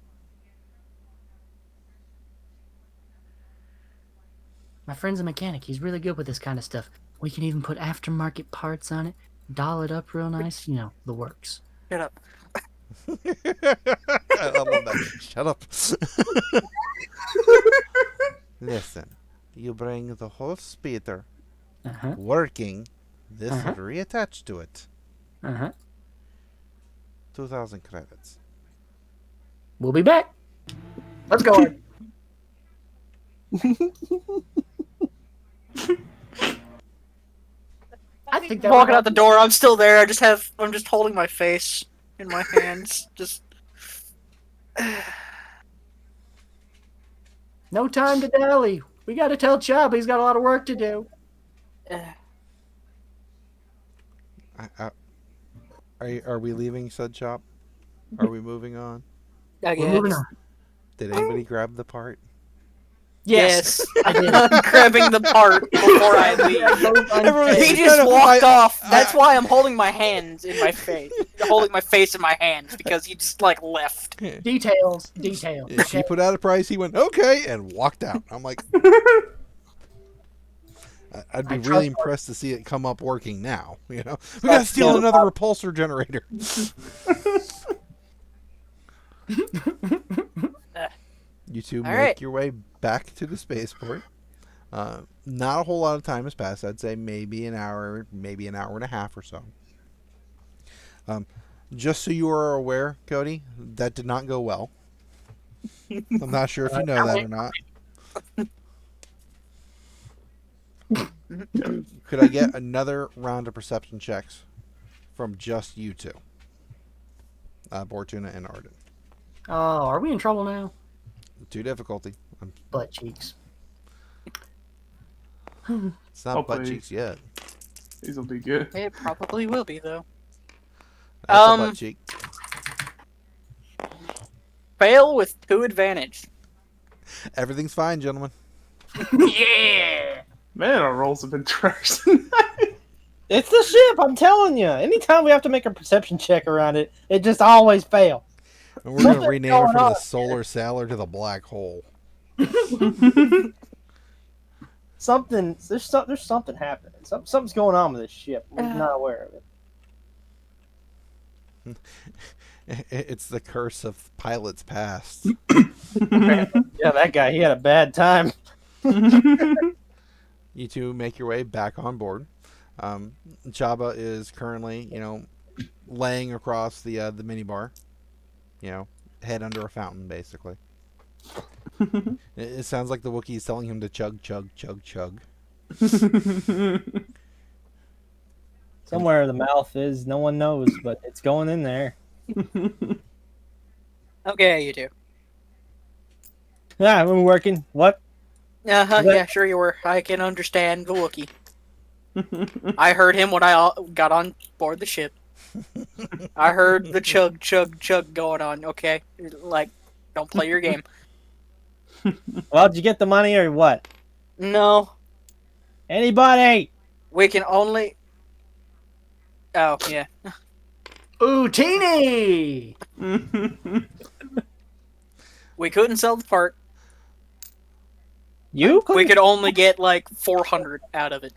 My friend's a mechanic. He's really good with this kind of stuff. We can even put aftermarket parts on it, doll it up real nice. You know, the works. Shut up. I love that. Shut up. Listen, you bring the whole speeder working, this reattached to it. 2,000 credits. We'll be back. Let's go. I think that Walking out the door, I'm still there. I'm just holding my face in my hands. Just no time to dally. We got to tell Chubb he's got a lot of work to do. Are we leaving said shop? Are we moving on? I We're moving guess. on. Did anybody grab the part? Yes, I did. I'm grabbing the part before I leave. He just walked off. That's why I'm holding my hands in my face. Holding my face in my hands because he just like left. Details. Yeah, she put out a price, he went, okay, and walked out. I'm like, I'd be really impressed to see it come up working now. You know, we gotta steal another repulsor generator. You two make your way back to the spaceport. Not a whole lot of time has passed. I'd say maybe an hour and a half or so. Just so you are aware, Cody, that did not go well. I'm not sure if you know that or not. Could I get another round of perception checks from just you two? Bortuna and Arden. Oh, are we in trouble now? 2 difficulty. Butt cheeks. It's not butt cheeks yet. These will be good. It probably will be though. That's a butt cheek. Fail with 2 advantage. Everything's fine, gentlemen. Yeah. Man, our rolls have been trash tonight. It's the ship, I'm telling you. Anytime we have to make a perception check around it, it just always fails. And we're going to Something's rename it going from the on solar sailor to the black hole. There's something happening. Something's going on with this ship. We're not aware of it. It's the curse of pilots past. Yeah, that guy, he had a bad time. You two make your way back on board. Chabba is currently, laying across the minibar. Head under a fountain, basically. It sounds like the Wookiee is telling him to chug, chug, chug, chug. Somewhere the mouth is, no one knows, but it's going in there. Okay, you do. Yeah, we're working. What? Yeah, sure you were. I can understand the Wookiee. I heard him when I got on board the ship. I heard the chug, chug, chug going on, okay? Like, don't play your game. Well, did you get the money or what? No, Anybody? we can only... Oh, yeah. Ooh, teeny! We couldn't sell the part. You? We could only get, like, 400 out of it.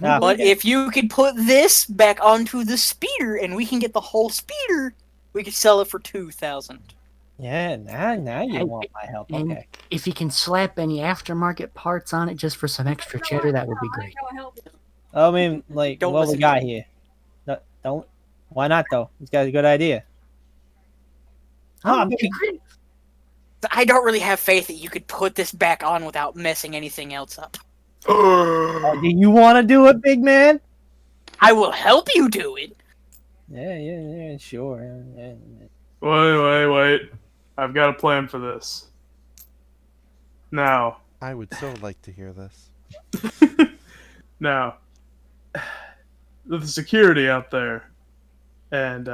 Ah, But if you could put this back onto the speeder and we can get the whole speeder, we could sell it for 2,000. Yeah, now you And- want my help. and- Okay. If you can slap any aftermarket parts on it just for some extra cheddar, that would be great. I mean, like, Don't what we listen got to him. here? Don't. Why not, though? This guy's a good idea. Oh, I don't really have faith that you could put this back on without messing anything else up. Do you want to do it, big man? I will help you do it. Yeah, sure. Yeah. Wait. I've got a plan for this. Now, I would so like to hear this. now, the security out there and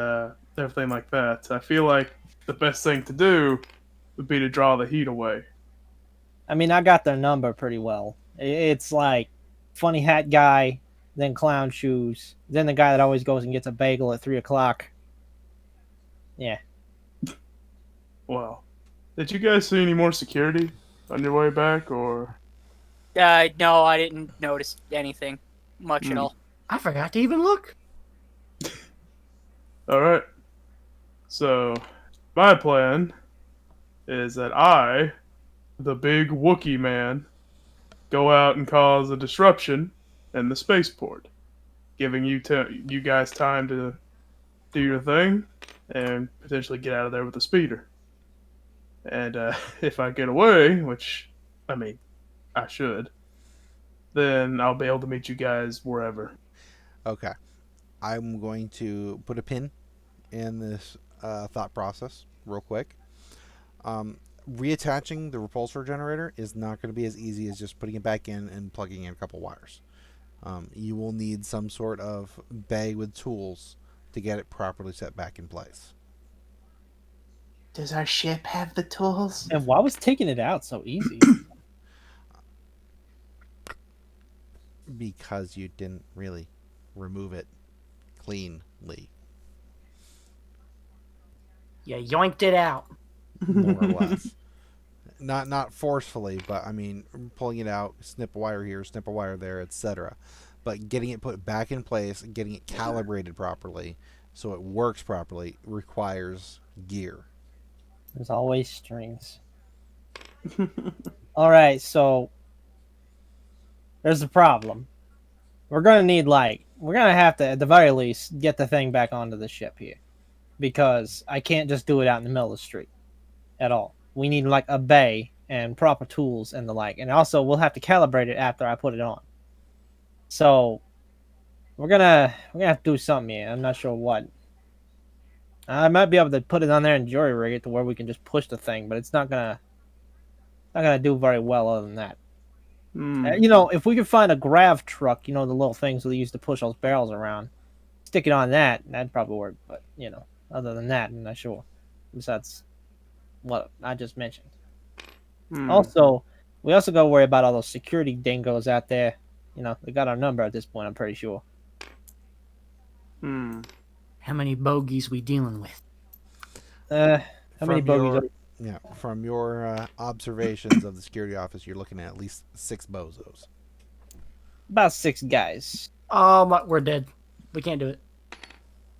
everything like that, I feel like the best thing to do would be to draw the heat away. I mean, I got their number pretty well. It's like funny hat guy, then clown shoes, then the guy that always goes and gets a bagel at 3 o'clock. Yeah. Well, did you guys see any more security on your way back, or? No, I didn't notice anything much at all. I forgot to even look. Alright. So, my plan is that I, the big Wookiee man, go out and cause a disruption in the spaceport, giving you guys time to do your thing and potentially get out of there with a speeder. And if I get away, which, I mean, I should, then I'll be able to meet you guys wherever. Okay. I'm going to put a pin in this thought process real quick. Reattaching the repulsor generator is not going to be as easy as just putting it back in and plugging in a couple wires. You will need some sort of bag with tools to get it properly set back in place. Does our ship have the tools? And why was taking it out so easy? Because you didn't really remove it cleanly, You yoinked it out. more or less. Not forcefully, but I mean, pulling it out, snip a wire here, snip a wire there, etc. But getting it put back in place, getting it calibrated properly so it works properly requires gear. There's always strings. All right, so there's a problem. We're gonna need we're gonna have to, at the very least, get the thing back onto the ship here, because I can't just do it out in the middle of the street at all. We need like a bay and proper tools and the like, and also we'll have to calibrate it after I put it on. So we're gonna have to do something here. I'm not sure what. I might be able to put it on there and jury rig it to where we can just push the thing, but it's not gonna do very well other than that. If we could find a grav truck, the little things that they use to push those barrels around, stick it on that'd probably work. But other than that, I'm not sure. Besides, what I just mentioned. Hmm. Also, we also got to worry about all those security dingoes out there. You know, they got our number at this point, I'm pretty sure. Hmm. How many bogeys we dealing with? How many bogeys? From your observations of the security office, you're looking at least 6 bozos. About 6 guys. Oh, we're dead. We can't do it.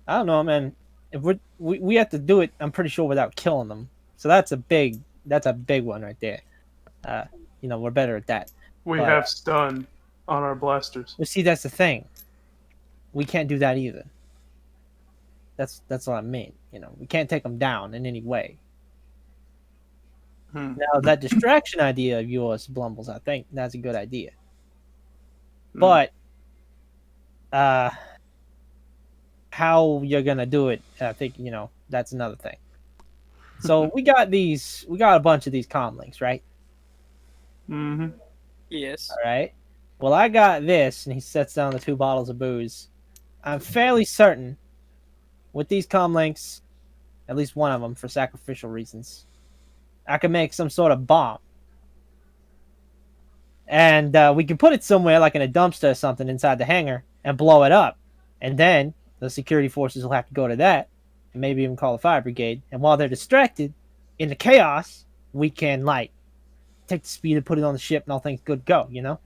I don't know, man. If we have to do it, I'm pretty sure without killing them. So that's a big one right there. You know, we're better at that. We But- have stun on our blasters. But see, that's the thing. We can't do that either. That's what I mean. You know, we can't take them down in any way. Hmm. Now that distraction idea of yours, Blumbles, I think that's a good idea. Hmm. But how you're gonna do it, I think, you know, that's another thing. So we got a bunch of these comlinks, right? Mm-hmm. Yes. All right. Well, I got this, and he sets down the 2 bottles of booze. I'm fairly certain with these comlinks, at least one of them for sacrificial reasons, I can make some sort of bomb. And we can put it somewhere like in a dumpster or something inside the hangar and blow it up. And then the security forces will have to go to that and maybe even call the fire brigade. And while they're distracted, in the chaos, we can, like, take the speeder, put it on the ship, and all things good go, you know?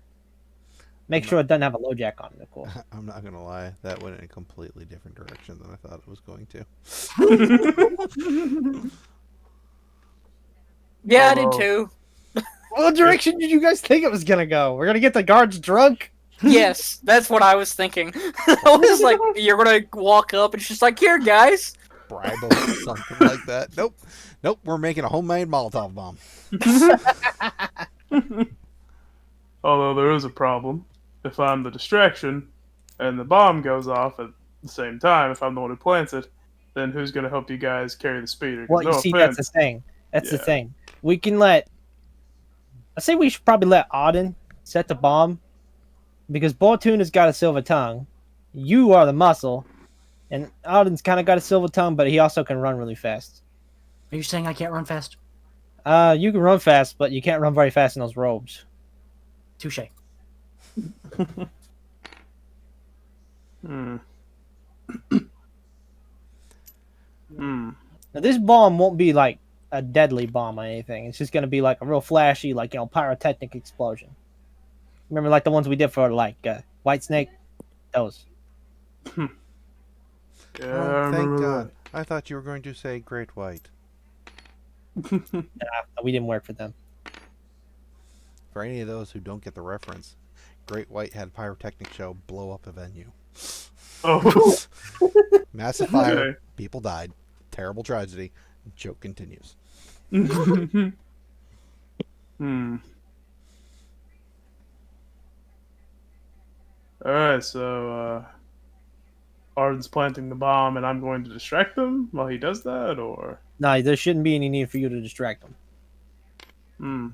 Make sure it doesn't have a low jack on it, of course. I'm not going to lie. That went in a completely different direction than I thought it was going to. Yeah, I did Although- too. What direction did you guys think it was gonna go? We're gonna get the guards drunk? Yes, that's what I was thinking. I was like, you're gonna walk up and she's like, here, guys. Bribe them or something like that. Nope. We're making a homemade Molotov bomb. Although there is a problem. If I'm the distraction and the bomb goes off at the same time, if I'm the one who plants it, then who's going to help you guys carry the speeder? 'Cause Well, you no see, offense, that's the thing. That's the Yeah. thing. We can let. I say we should probably let Arden set the bomb, because Bortuna's got a silver tongue. You are the muscle, and Arden's kind of got a silver tongue, but he also can run really fast. Are you saying I can't run fast? You can run fast, but you can't run very fast in those robes. Touche. Hmm. Hmm. Now, this bomb won't be like a deadly bomb or anything. It's just gonna be like a real flashy, like, you know, pyrotechnic explosion. Remember, like the ones we did for like White Snake? Those. Yeah, I Oh, thank remember God. I thought you were going to say Great White. We didn't work for them. For any of those who don't get the reference, Great White had a pyrotechnic show blow up a venue. Oh. Massive fire. Okay. People died. Terrible tragedy. Joke continues. Hmm. Alright, so Arden's planting the bomb and I'm going to distract them while he does that, or No, there shouldn't be any need for you to distract them. hmm.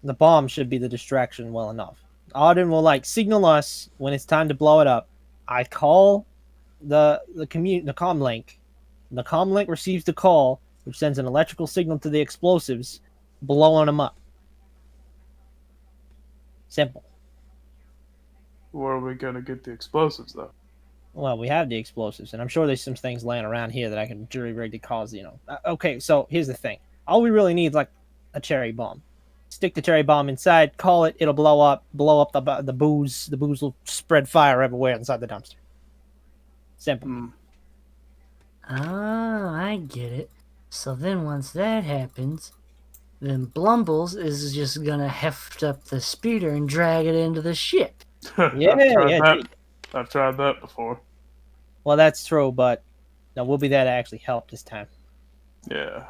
The bomb should be the distraction well enough. Arden will like signal us when it's time to blow it up. I call the comm link. The comm link receives the call, which sends an electrical signal to the explosives, blowing them up. Simple. Where are we gonna get the explosives though? Well, we have the explosives, and I'm sure there's some things laying around here that I can jury rig to cause, you know. Okay, so here's the thing. All we really need is like a cherry bomb. Stick the cherry bomb inside, call it, it'll blow up the booze. The booze will spread fire everywhere inside the dumpster. Simple. Hmm. Oh, I get it. So then once that happens, then Blumbles is just gonna heft up the speeder and drag it into the ship. I've tried that before. Well, that's true, but no, we'll be there to actually help this time. Yeah.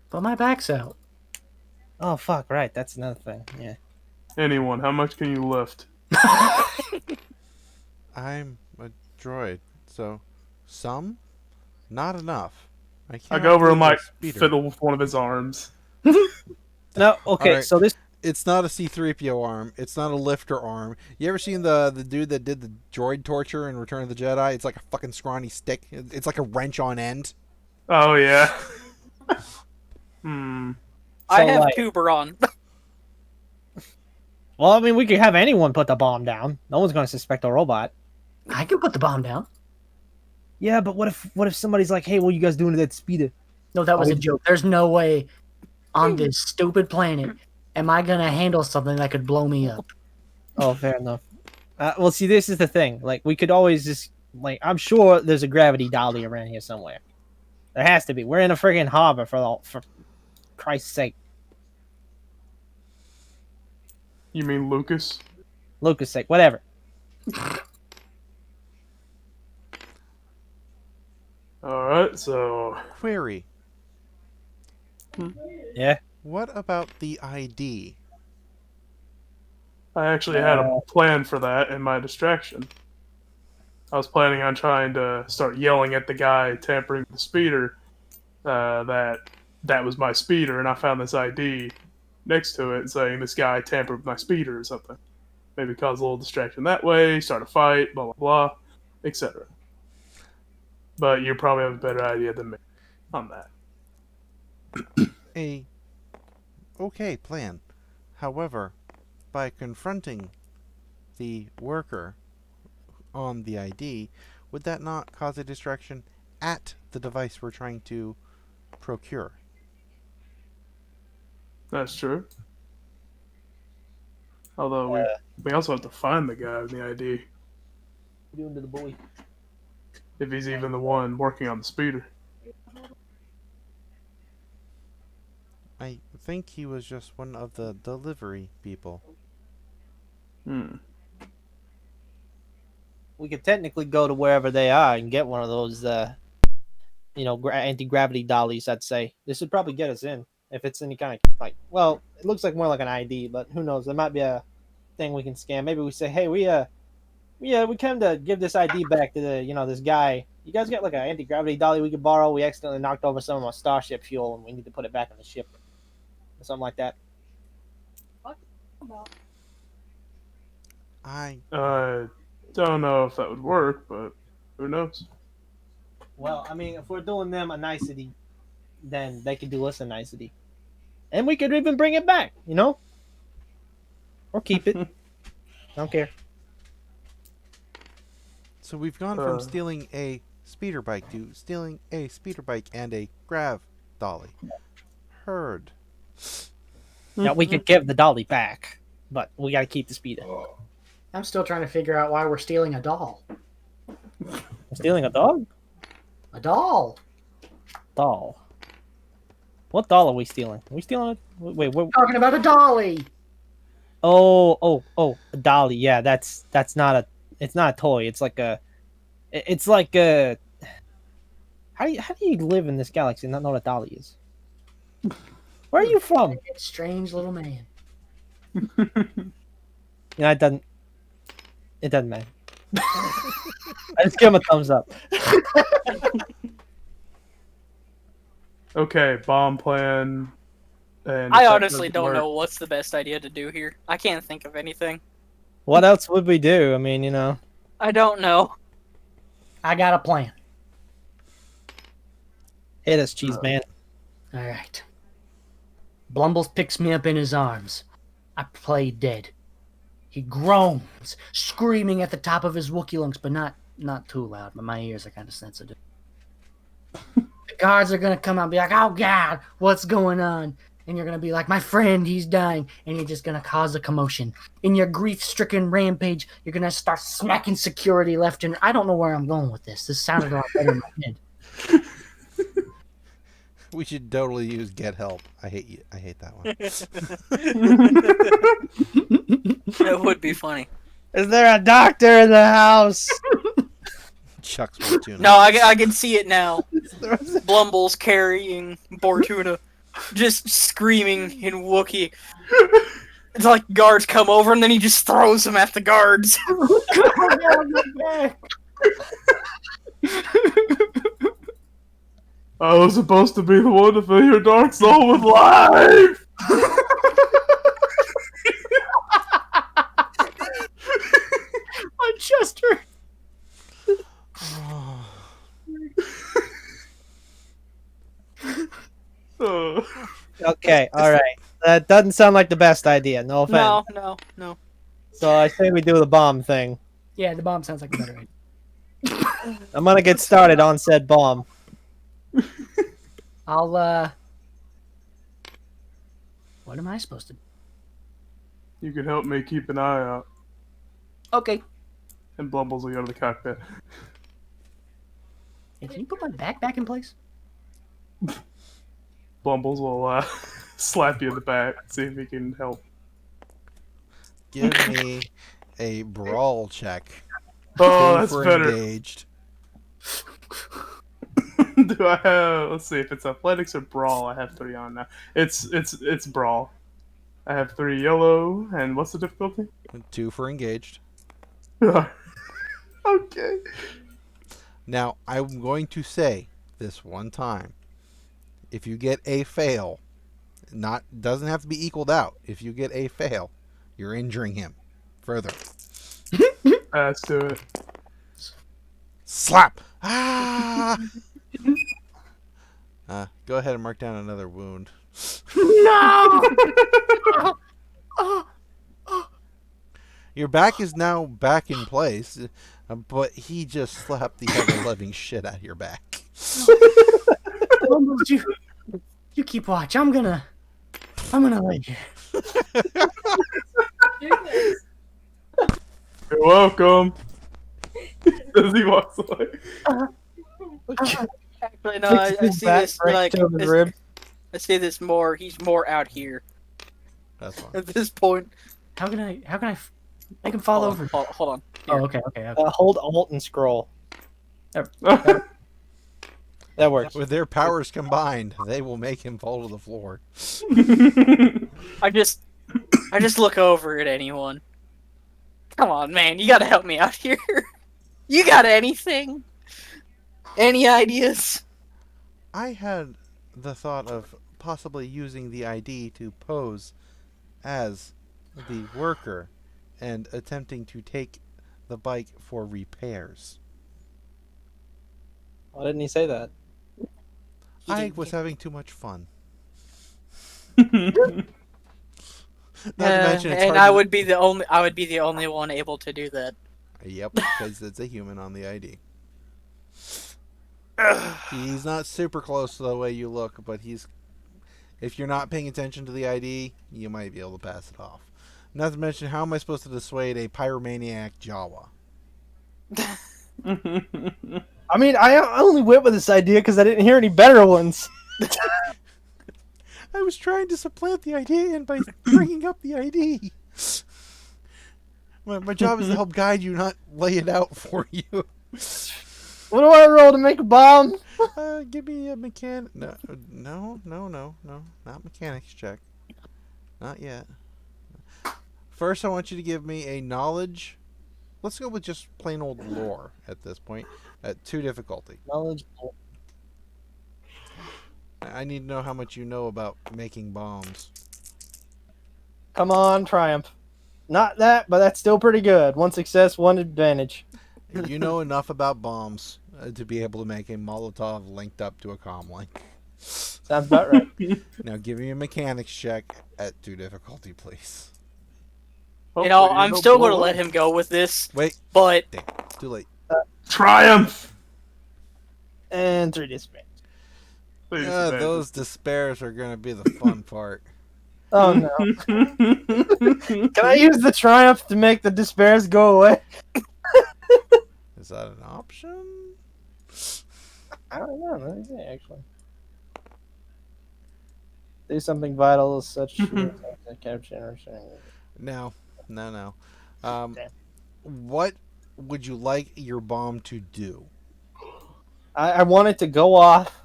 But my back's out. Oh, fuck, right. That's another thing. Yeah. Anyone, how much can you lift? I'm a droid, so some, not enough. I cannot go over and leave a like speeder. fiddle with one of his arms. No, okay, Alright. so this. It's not a C-3PO arm. It's not a lifter arm. You ever seen the dude that did the droid torture in Return of the Jedi? It's like a fucking scrawny stick. It's like a wrench on end. Oh yeah. Hmm. I So, have like- Tuberon. Well, I mean, we could have anyone put the bomb down. No one's going to suspect a robot. I can put the bomb down. Yeah, but what if somebody's like, "Hey, what are you guys doing to that speeder?" No, that was Oh, a joke. There's no way on this stupid planet am I gonna handle something that could blow me up. Oh, fair enough. Well, see, this is the thing. Like, we could always just I'm sure there's a gravity dolly around here somewhere. There has to be. We're in a friggin' harbor for Christ's sake. You mean Lucas? Lucas' sake, whatever. Alright, so. Query. Yeah. What about the ID? I actually had a plan for that in my distraction. I was planning on trying to start yelling at the guy tampering the speeder that was my speeder, and I found this ID next to it saying this guy tampered with my speeder or something. Maybe cause a little distraction that way, start a fight, blah blah blah, etc. But you probably have a better idea than me on that. A okay plan. However, by confronting the worker on the ID, would that not cause a distraction at the device we're trying to procure? That's true. Although we also have to find the guy with the ID, Doing to the boy. if he's even the one working on the speeder. I think he was just one of the delivery people. Hmm. We could technically go to wherever they are and get one of those, anti-gravity dollies. I'd say this would probably get us in if it's any kind of Well, it looks like more like an ID, but who knows? There might be a thing we can scan. Maybe we say, hey, we came to give this ID back to this guy. You guys got like an anti-gravity dolly we could borrow? We accidentally knocked over some of our starship fuel, and we need to put it back on the ship, or something like that. I Don't know if that would work, but who knows? Well, I mean, if we're doing them a nicety, then they could do us a nicety, and we could even bring it back, or keep it. I don't care. So we've gone from stealing a speeder bike to stealing a speeder bike and a grav dolly. Heard. Now we could give the dolly back, but we gotta keep the speeder. I'm still trying to figure out why we're stealing a doll. We're stealing a dog? A doll. Doll. What doll are we stealing? Are we stealing it? Wait, what? Talking about a dolly. Oh, a dolly. Yeah, that's not it's not a toy. It's like a how do you live in this galaxy and not know what a dolly is? Where are you from? Strange little man. It doesn't matter. I just give him a thumbs up. Okay, bomb plan. And I if that honestly doesn't don't work- know what's the best idea to do here. I can't think of anything. What else would we do? I mean, I don't know. I got a plan. hit us, cheese man. All right. Blumbles picks me up in his arms. I play dead. He groans, screaming at the top of his Wookiee lungs, but not too loud. But my ears are kind of sensitive. The guards are gonna come out and be like, "Oh God, what's going on?" And you're gonna be like, "My friend, he's dying," and you're just gonna cause a commotion. In your grief-stricken rampage, you're gonna start smacking security left and I don't know where I'm going with this. This sounded a lot better in my head. We should totally use get help. I hate that one. That would be funny. Is there a doctor in the house? Chuck's Bortuna. No, I can see it now. Blumbles carrying Bortuna, just screaming in Wookiee. It's like guards come over and then he just throws them at the guards. I was supposed to be the one to fill your dark soul with life. My chest hurt. Okay, all right. That doesn't sound like the best idea. No offense. No. So I say we do the bomb thing. Yeah, the bomb sounds like a better idea. I'm gonna get started on said bomb. I'll What am I supposed to do? You can help me keep an eye out, Okay. and Blumbles will go to the cockpit. Hey, can you put my back back in place? Blumbles will slap you in the back, see if he can help. Give me a brawl check. Oh, Two that's for better. engaged. Do I have? Let's see if it's athletics or brawl. I have 3 on now. It's brawl. I have 3 yellow, and what's the difficulty? 2 for engaged. Okay. Now, I'm going to say this one time. If you get a fail, doesn't have to be equaled out. If you get a fail, you're injuring him further. Let's do it. Slap! Ah! Go ahead and mark down another wound. No! Your back is now back in place, but he just slapped the ever living shit out of your back. Blumbles, you keep watch. I'm gonna lay here. You're welcome. As he walks away. Actually, no, I see this like I see this more. He's more out here That's fine. at this point. How can I make him fall over? Hold on. Oh, okay. Hold Alt and scroll. That works. With their powers combined, they will make him fall to the floor. I just look over at anyone. Come on, man, you gotta help me out here. You got anything? Any ideas? I had the thought of possibly using the ID to pose as the worker and attempting to take the bike for repairs. Why didn't he say that? I was having too much fun. And I would be the only one able to do that. Yep, because it's a human on the ID. He's not super close to the way you look, but if you're not paying attention to the ID, you might be able to pass it off. Not to mention, how am I supposed to dissuade a pyromaniac Jawa? I mean, I only went with this idea because I didn't hear any better ones. I was trying to supplant the idea by bringing up the ID. My job is to help guide you, not lay it out for you. What do I roll to make a bomb? Give me a mechanic. No, not mechanics check. Not yet. First, I want you to give me a knowledge. Let's go with just plain old lore at this point. At 2 difficulty. Knowledge. I need to know how much you know about making bombs. Come on, Triumph. Not that, but that's still pretty good. 1 success, 1 advantage. You know enough about bombs to be able to make a Molotov linked up to a comm link. Sounds about right. Now give me a mechanics check at 2 difficulty, please. I'm still going to let him go with this. Wait. But Damn, it's too late. Triumph! And 3 disadvantage. Those despairs are going to be the fun part. Oh no. Can I use the Triumph to make the despairs go away? Is that an option? I don't know. Let me see, actually. Do something vital such as capture. No. What would you like your bomb to do? I want it to go off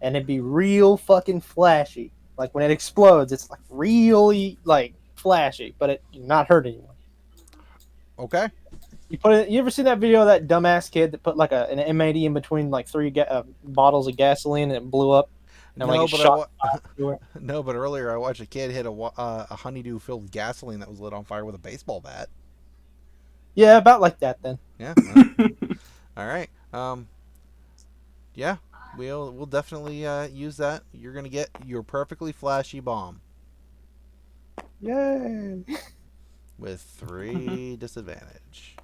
and it'd be real fucking flashy. Like when it explodes, it's like really like flashy, but it not hurt anyone. Okay. You ever seen that video of that dumbass kid that put like an M80 in between like 3 bottles of gasoline and it blew up? And No, like it shot no, but earlier I watched a kid hit a honeydew filled gasoline that was lit on fire with a baseball bat. Yeah, about like that then. Yeah. All right. Yeah. we'll definitely use that. You're gonna get your perfectly flashy bomb Yay! with 3 disadvantage.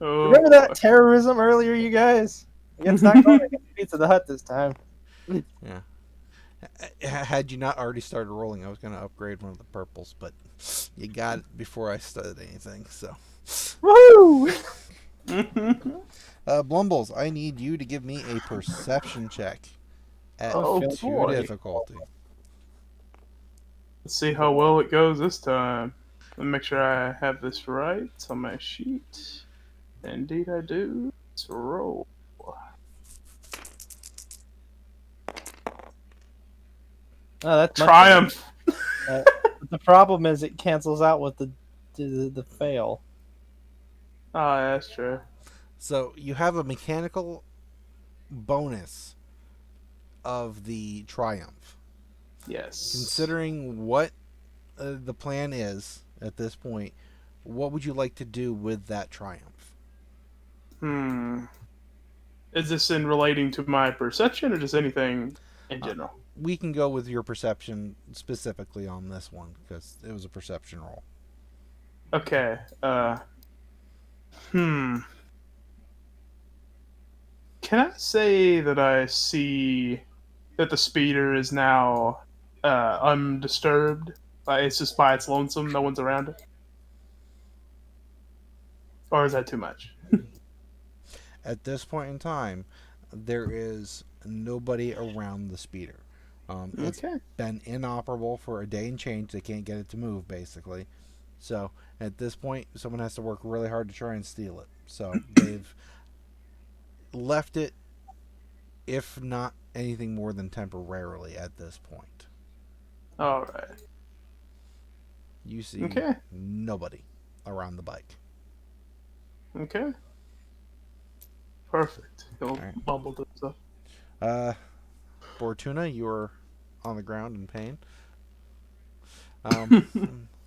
Oh, Remember boy. that terrorism earlier, you guys? It's not going against Pizza the Hut this time. Yeah. Had you not already started rolling, I was gonna upgrade one of the purples, but you got it before I started anything. So, Woo! Blumbles, I need you to give me a perception check at Oh, 2 boy. difficulty. Let's see how well it goes this time. Let me make sure I have this right on my sheet. Indeed, I do. Let's roll. Oh, that's much Triumph. better. The problem is it cancels out with the fail. Ah, that's true. So you have a mechanical bonus of the triumph. Yes. Considering what the plan is at this point, what would you like to do with that triumph? Is this in relating to my perception or just anything in general? We can go with your perception specifically on this one because it was a perception roll. Okay. Can I say that I see that the speeder is now undisturbed? Like it's just by its lonesome, no one's around it? Or is that too much? At this point in time, there is nobody around the speeder. It's Okay. been inoperable for a day and change. They can't get it to move, basically. So at this point, someone has to work really hard to try and steal it. So they've left it, if not anything more than temporarily at this point. All right. You see Okay. nobody around the bike. Okay. Perfect. He'll Alright. bumble to himself. Bortuna, you're on the ground in pain. Oh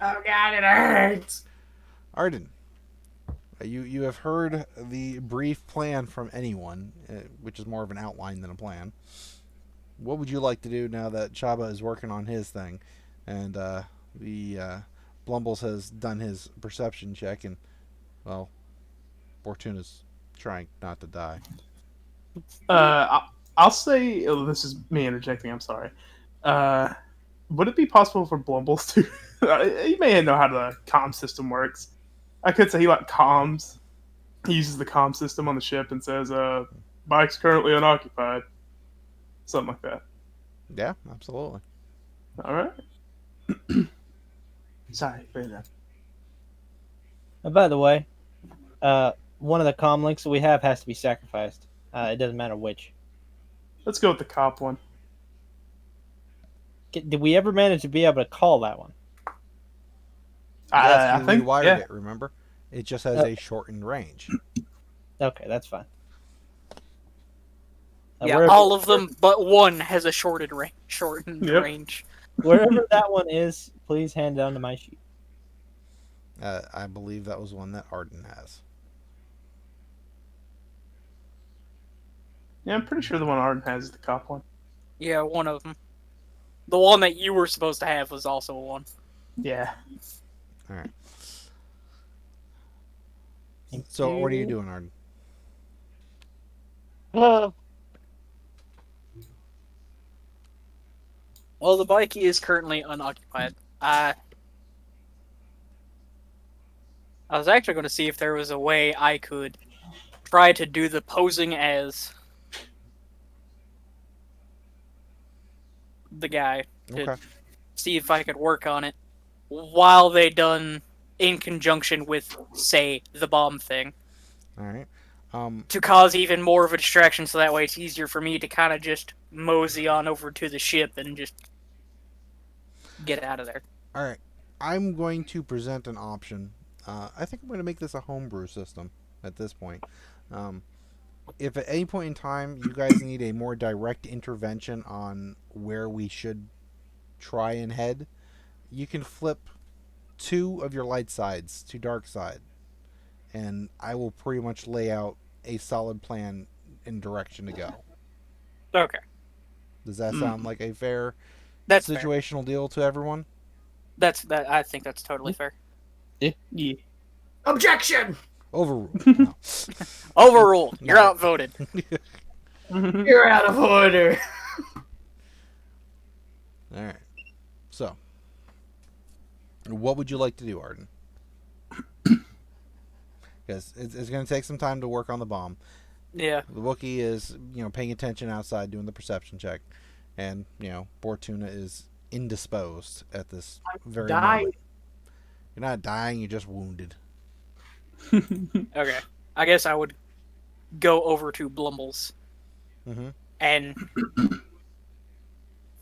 god, it hurts. Arden, you have heard the brief plan from anyone, which is more of an outline than a plan. What would you like to do now that Chabba is working on his thing, and the Blumbles has done his perception check, and well, Bortuna's trying not to die. I'll say this is me interjecting. I'm sorry. Would it be possible for Blumbles to? He may know how the comm system works. I could say he comms. He uses the comm system on the ship and says, "Bike's currently unoccupied." Something like that. Yeah, absolutely. All right. Sorry, very good. And by the way, one of the comm links that we have has to be sacrificed. It doesn't matter which. Let's go with the cop one. Did we ever manage to be able to call that one? Yes, I you think rewired yeah. it, remember? It just has a shortened range. Okay, that's fine. Yeah, Wherever, all of them but one has a shortened Yep. range. wherever that one is, please hand down to my sheet. I believe that was one that Arden has. Yeah, I'm pretty sure the one Arden has is the cop one. Yeah, one of them. The one that you were supposed to have was also one. Yeah. All right. So what are you doing, Arden? Well, the bike is currently unoccupied. I was actually going to see if there was a way I could try to do the posing as the guy to Okay. see if I could work on it while they done in conjunction with, say, the bomb thing All right. to cause even more of a distraction so that way it's easier for me to kind of just mosey on over to the ship and just get out of there. All right. I'm going to present an option. I think I'm going to make this a homebrew system at this point. If at any point in time you guys need a more direct intervention on where we should try and head, you can flip 2 of your light sides to dark side, and I will pretty much lay out a solid plan and direction to go. Okay, Does that sound like a fair that's fair. situational deal to everyone? That. I think that's totally fair. Yeah. Objection! Overruled. No. Overruled. You're No. outvoted. You're out of order. All right. So, what would you like to do, Arden? Because it's going to take some time to work on the bomb. Yeah. The Wookiee is, paying attention outside, doing the perception check, and Bortuna is indisposed at this very moment. You're not dying; you're just wounded. Okay. I guess I would go over to Blumbles Mm-hmm. and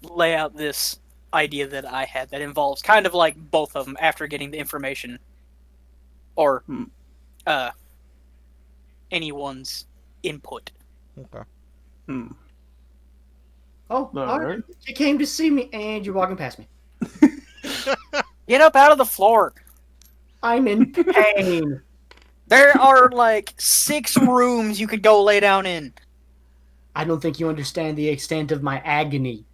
lay out this idea that I had that involves kind of like both of them after getting the information, or anyone's input. Okay. Oh, all right. You came to see me, and you're walking past me. Get up out of the floor. I'm in pain. There are like 6 rooms you could go lay down in. I don't think you understand the extent of my agony.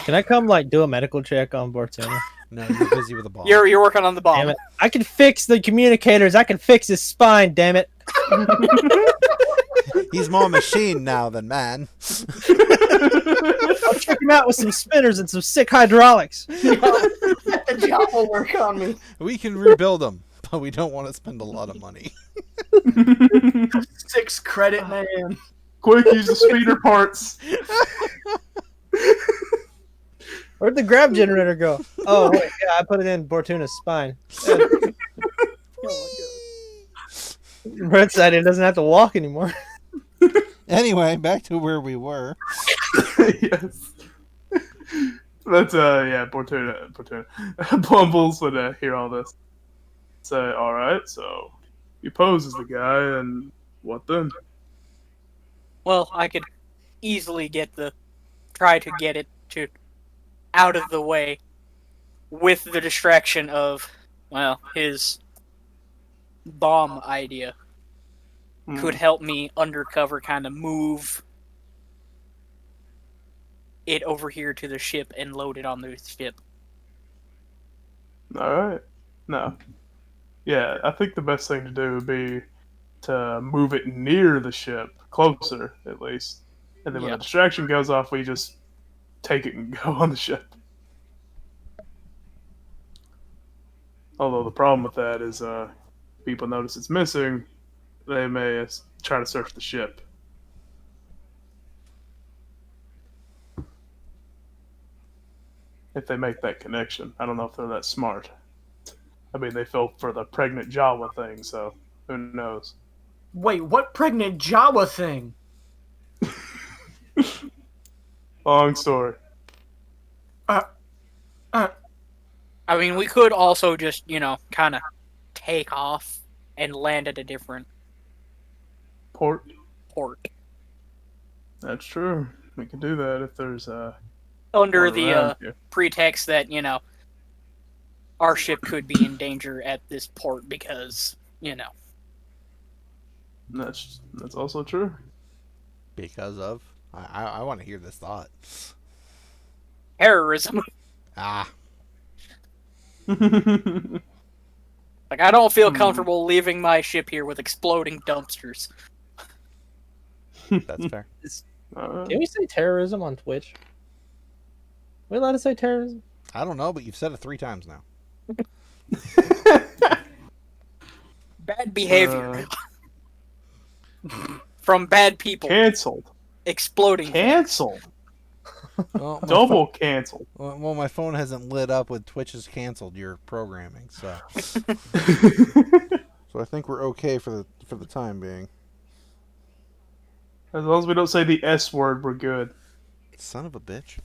Can I come do a medical check on Bortuna? No, you're busy with the bomb. You're working on the bomb. Damn it! I can fix the communicators. I can fix his spine. Damn it! He's more machine now than man. I'll check him out with some spinners and some sick hydraulics. The job will work on me. We can rebuild him, but we don't want to spend a lot of money. 6 credit, man. Quick, use the speeder parts. Where'd the grab generator go? Oh, wait, yeah, I put it in Bortuna's spine. Red side, it doesn't have to walk anymore. Anyway, back to where we were. Yes. That's Bortuna. Blumbles would hear all this. Say, all right, so you pose as the guy, and what then? Well, I could easily try to get it to out of the way with the distraction of, well, his bomb idea could help me undercover kind of move it over here to the ship and load it on the ship. All right. No. Yeah, I think the best thing to do would be to move it near the ship, closer at least. And then when the distraction goes off, we just take it and go on the ship. Although the problem with that is people notice it's missing, they may try to search the ship. If they make that connection. I don't know if they're that smart. I mean, they fell for the pregnant Jawa thing, so who knows? Wait, what pregnant Jawa thing? Long story. I mean, we could also just, kind of take off and land at a different Port. That's true. We can do that if there's under the pretext that, our ship could be in danger at this port because, That's also true. Because of? I want to hear this thought. terrorism. Ah. Like, I don't feel comfortable leaving my ship here with exploding dumpsters. That's fair. Can we say terrorism on Twitch? Are we allowed to say terrorism? I don't know, but you've said it 3 times now. Bad behavior. From bad people. Cancelled. Exploding. Canceled. Well, Double canceled. Well, my phone hasn't lit up with Twitch's canceled your programming, so I think we're okay for the time being. As long as we don't say the S word, we're good. Son of a bitch.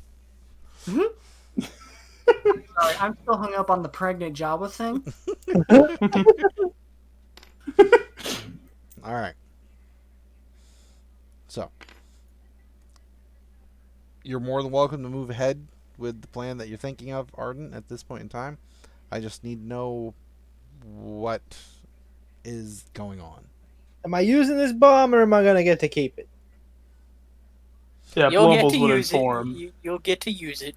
Sorry, I'm still hung up on the pregnant Jawa thing. All right. So, you're more than welcome to move ahead with the plan that you're thinking of, Arden, at this point in time. I just need to know what is going on. Am I using this bomb or am I going to get to keep it? Yeah, You'll get Blumbles to would use inform. it. You'll get to use it.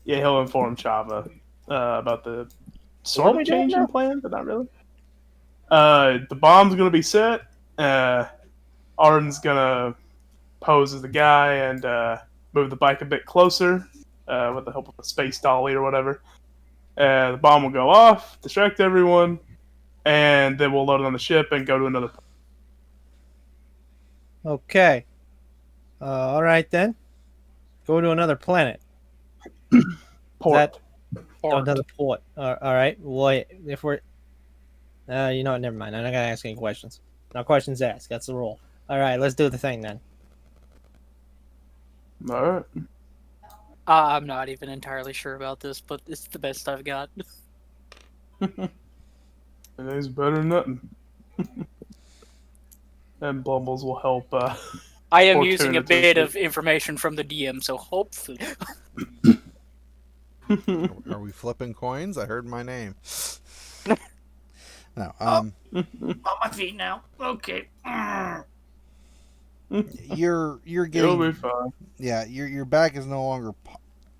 Yeah, he'll inform Chabba about the What sort we of doing change in now? plan, but not really. The bomb's gonna be set. Arden's gonna pose as the guy and move the bike a bit closer with the help of a space dolly or whatever. The bomb will go off, distract everyone, and then we'll load it on the ship and go to another. Okay. All right then. Go to another planet. Port. Another port. All right. Well, if we're, you know what? Never mind. I'm not gonna ask any questions. No questions asked. That's the rule. All right. Let's do the thing then. All right. I'm not even entirely sure about this, but it's the best I've got. It is better than nothing. And Blumbles will help. I am Bortuna using a to bit escape. of information from the DM, so hopefully. Are we flipping coins? I heard my name. No. On my feet now. Okay. You're You'll getting. be fine. Yeah, your back is no longer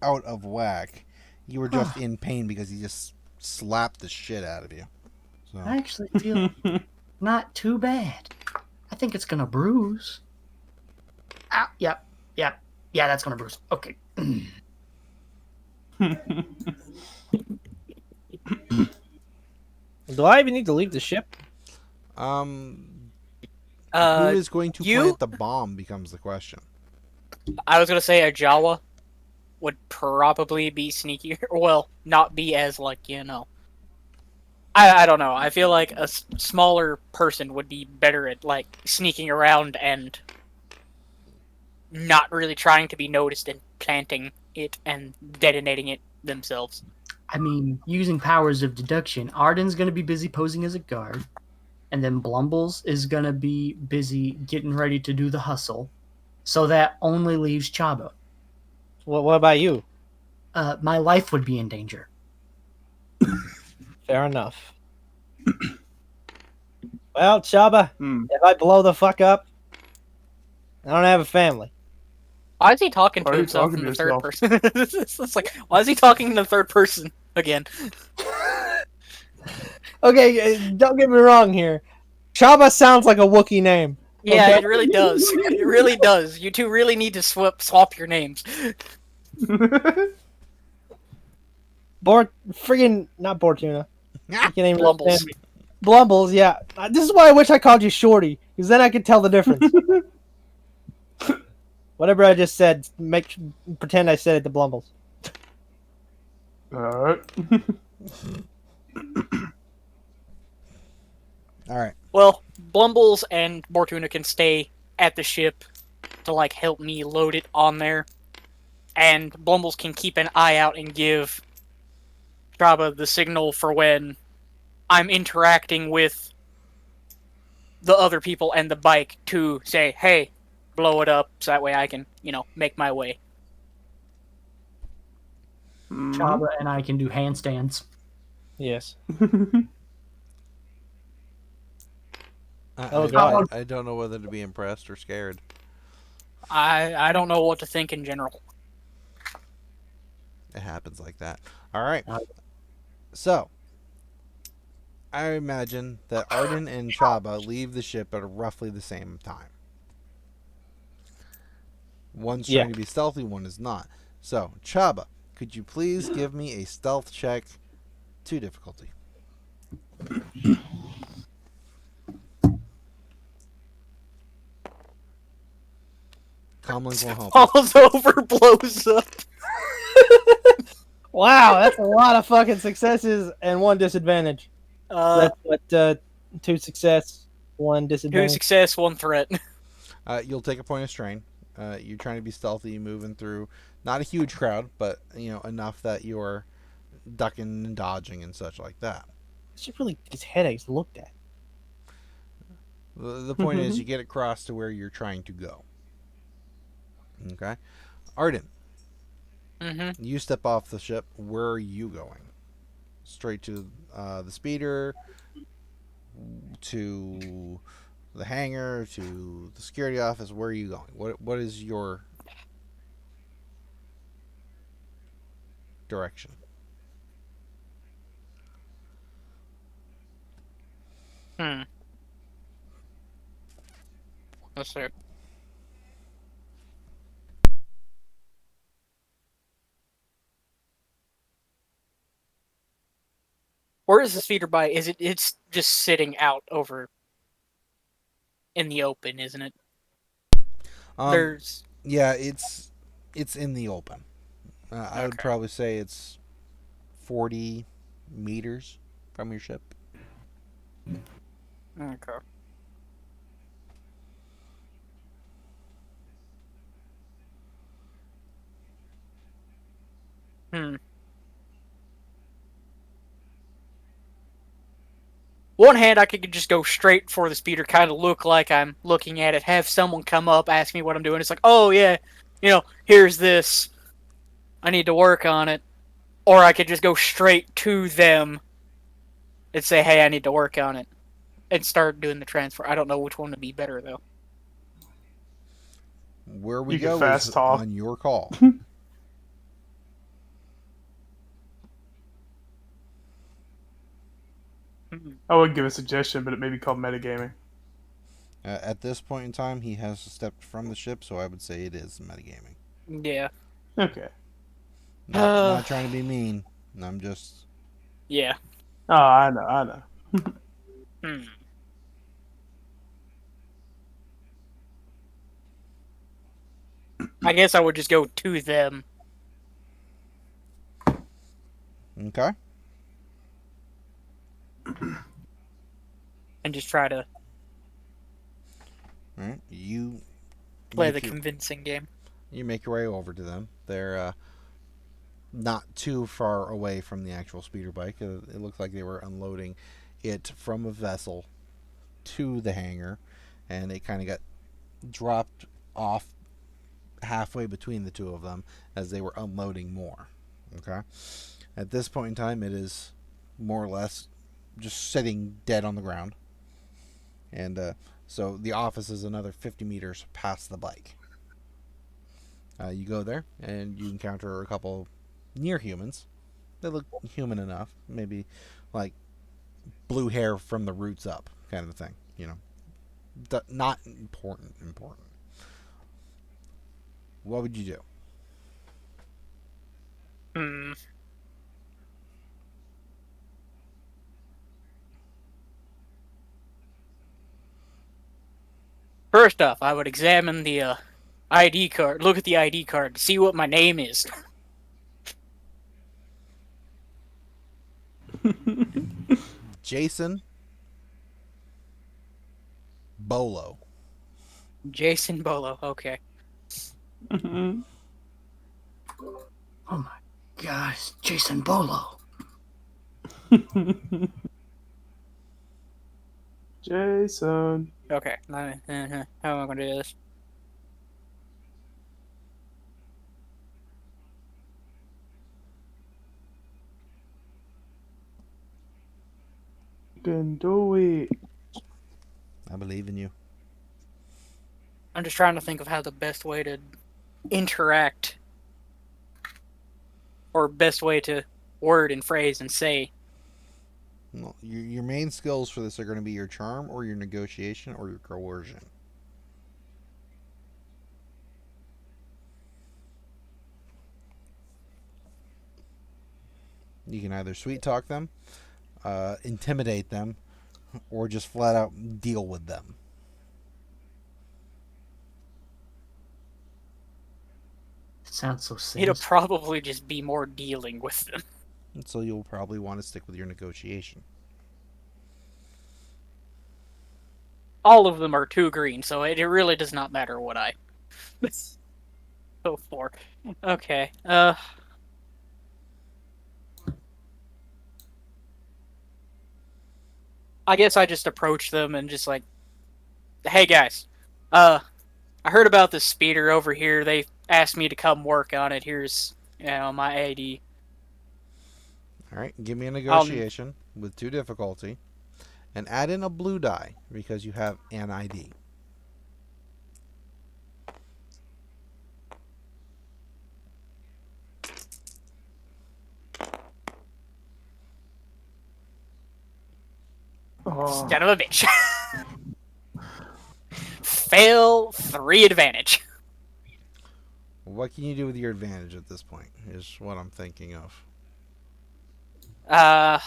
out of whack. You were just in pain because he just slapped the shit out of you. So I actually feel not too bad. I think it's gonna bruise. Ow, yep. Yeah, that's gonna bruise. Okay. Do I even need to leave the ship? who Uh, is going to you? plant the bomb becomes the question. I was gonna say a Jawa would probably be sneakier. Well, not be as like I don't know. I feel like a smaller person would be better at like sneaking around and not really trying to be noticed and planting it and detonating it themselves. I mean, using powers of deduction, Arden's gonna be busy posing as a guard, and then Blumbles is gonna be busy getting ready to do the hustle. So that only leaves Chabba. What about you? My life would be in danger. Fair enough. Well, Chaba, if I blow the fuck up, I don't have a family. Why is he talking Why to are you himself talking in to the third yourself? person? It's like, why is he talking in the third person again? Okay, don't get me wrong here. Chaba sounds like a Wookiee name. Yeah, Okay. it really does. It really does. You two really need to swap your names. Friggin' not Bortuna. You can't even Blumbles. understand me. Blumbles, yeah. This is why I wish I called you Shorty, because then I could tell the difference. Whatever I just said, pretend I said it to Blumbles. Alright. Alright. Well, Blumbles and Bortuna can stay at the ship to like help me load it on there, and Blumbles can keep an eye out and give Chabba the signal for when I'm interacting with the other people and the bike to say, hey, blow it up, so that way I can, make my way. Chabba and I can do handstands. Yes. I don't know whether to be impressed or scared. I don't know what to think in general. It happens like that. Alright. So, I imagine that Arden and Chaba leave the ship at roughly the same time. One's trying to be stealthy, one is not. So, Chaba, could you please give me a stealth check to difficulty? Comlink won't help. Falls over, blows up. Wow, that's a lot of fucking successes and one disadvantage. That's what 2 success, 1 disadvantage. 2 success, 1 threat. You'll take a point of strain. You're trying to be stealthy, moving through not a huge crowd, but enough that you're ducking and dodging and such like that. I should really get these headaches looked at. The point is, you get across to where you're trying to go. Okay, Arden. Mm-hmm. You step off the ship. Where are you going? Straight to the speeder, to the hangar, to the security office. Where are you going? What is your direction. Let's see. Where is the speeder bike? It's just sitting out over in the open, isn't it? There's Yeah, it's in the open. I would Okay. probably say it's 40 meters from your ship. Okay. One hand, I could just go straight for the speeder, kind of look like I'm looking at it, have someone come up, ask me what I'm doing. It's like, oh yeah, here's this. I need to work on it. Or I could just go straight to them and say, hey, I need to work on it. And start doing the transfer. I don't know which one would be better, though. Where we You can go fast is talk. on your call. I would give a suggestion, but it may be called metagaming. At this point in time, he has stepped from the ship, so I would say it is metagaming. Yeah. Okay. Not trying to be mean. I'm just... Yeah. Oh, I know. I guess I would just go to them. Okay. And just try to All right. You play make the convincing game. You make your way over to them. They're not too far away from the actual speeder bike. It looked like they were unloading it from a vessel to the hangar, and it kind of got dropped off halfway between the two of them as they were unloading more. Okay. At this point in time, it is more or less just sitting dead on the ground. And so the office is another 50 meters past the bike. You go there, and you encounter a couple near humans. They look human enough. Maybe like blue hair from the roots up kind of thing. Not important. What would you do? First off, I would examine the ID card. Look at the ID card to see what my name is. Jason Bolo. Jason Bolo. Okay. Oh my gosh, Jason Bolo. Jason. Okay. How am I going to do this? You can do it. I believe in you. I'm just trying to think of how the best way to interact or best way to word and phrase and say. Well, your main skills for this are going to be your charm or your negotiation or your coercion. You can either sweet talk them, intimidate them, or just flat out deal with them. Sounds so sad. It'll probably just be more dealing with them. And so you'll probably want to stick with your negotiation. All of them are 2 green, so it really does not matter what I go for. Okay. I guess I just approach them and just like, hey guys, I heard about this speeder over here. They asked me to come work on it. Here's, my ID. All right, give me a negotiation with 2 difficulty, and add in a blue die because you have an ID. Oh. Son of a bitch. Fail 3 advantage. What can you do with your advantage at this point? Is what I'm thinking of. Uh.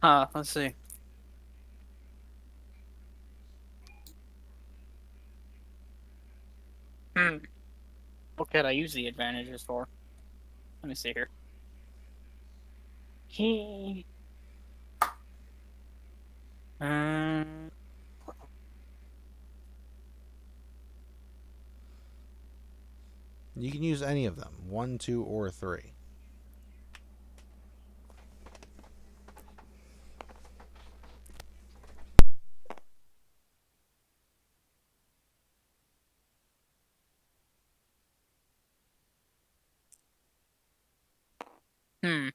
Let's see. What could I use the advantages for? Let me see here. Um, You can use any of them. 1, 2, or 3. hmm.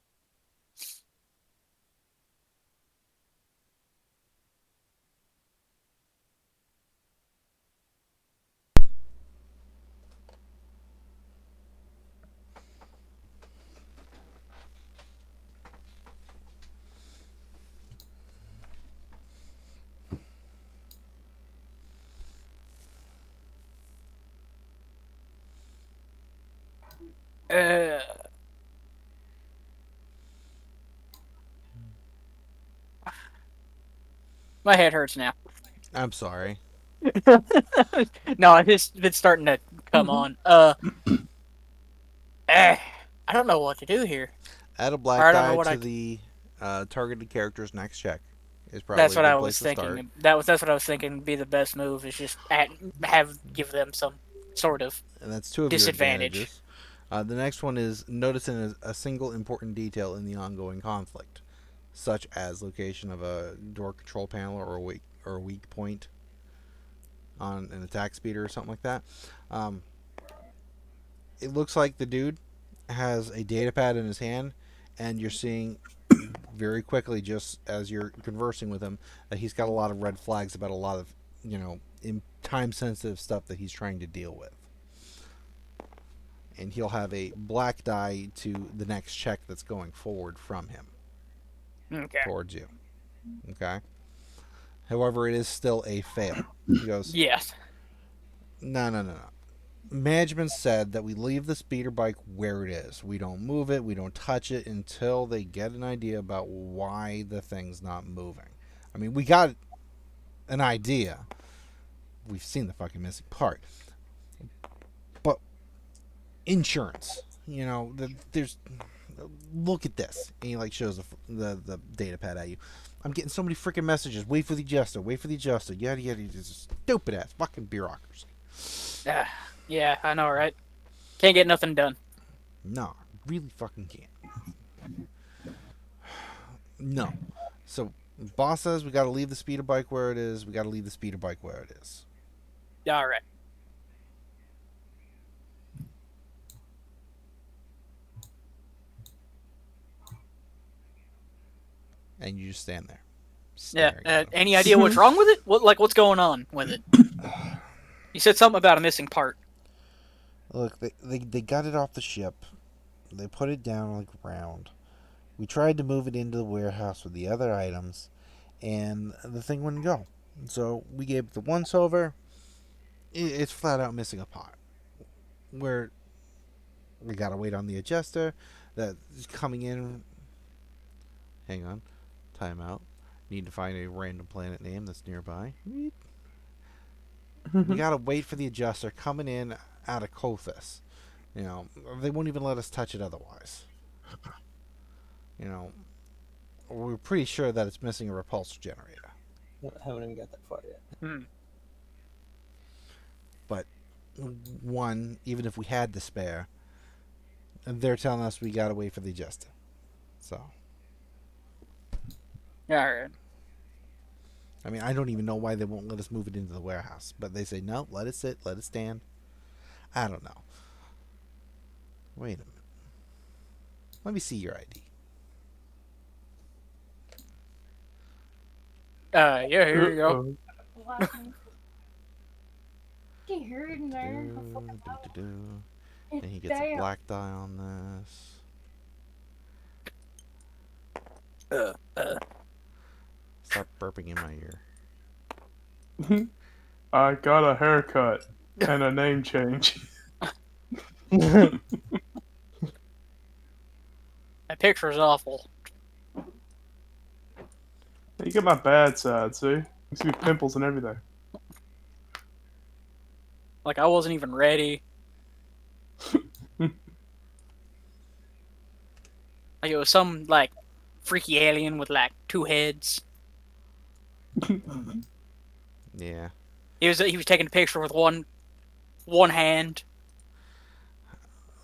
Uh. My head hurts now. I'm sorry. No, it's been starting to come on. I don't know what to do here. Add a Or black I don't know die what to the targeted character's next check. Is probably That's a what good I place was to start. thinking. That's what I was thinking. Would be the best move is just give them some sort of And that's 2 of your disadvantage. advantages. The next one is noticing a single important detail in the ongoing conflict, such as location of a door control panel or a weak point on an attack speeder or something like that. It looks like the dude has a data pad in his hand, and you're seeing very quickly, just as you're conversing with him, that he's got a lot of red flags about a lot of, time sensitive stuff that he's trying to deal with. And he'll have a black die to the next check that's going forward from him towards you. Okay? However, it is still a fail. He goes, Yes. No. Management said that we leave the speeder bike where it is. We don't move it, we don't touch it until they get an idea about why the thing's not moving. I mean, we got an idea. We've seen the fucking missing part. But insurance, there's look at this. And he shows the data pad at you. I'm getting so many freaking messages. Wait for the adjuster. Yada yada. Stupid ass fucking bureaucracy. Yeah, I know, right? Can't get nothing done. No, really fucking can't. No. So, boss says we got to leave the speeder bike where it is. All right. And you just stand there. Yeah. Any idea what's wrong with it? What's going on with it? You said something about a missing part. Look, they got it off the ship. They put it down on the ground. We tried to move it into the warehouse with the other items, and the thing wouldn't go. So we gave it the once over. It's flat out missing a part. We gotta wait on the adjuster that's coming in. Hang on. Timeout. Need to find a random planet name that's nearby. We gotta wait for the adjuster coming in out of Kothis. They won't even let us touch it otherwise. We're pretty sure that it's missing a repulsor generator. Haven't even got that far yet. But one, even if we had the spare, they're telling us we gotta wait for the adjuster. So. All right. I mean, I don't even know why they won't let us move it into the warehouse. But they say, no, let it sit, let it stand. I don't know. Wait a minute. Let me see your ID. Yeah, here you go. Can you hear it in there? And he gets a black die on this. Stop burping in my ear. I got a haircut and a name change. That picture is awful. You get my bad side, see? You see pimples and everything. Like I wasn't even ready. Like it was some like freaky alien with like 2 heads. Yeah. He was taking a picture with one hand.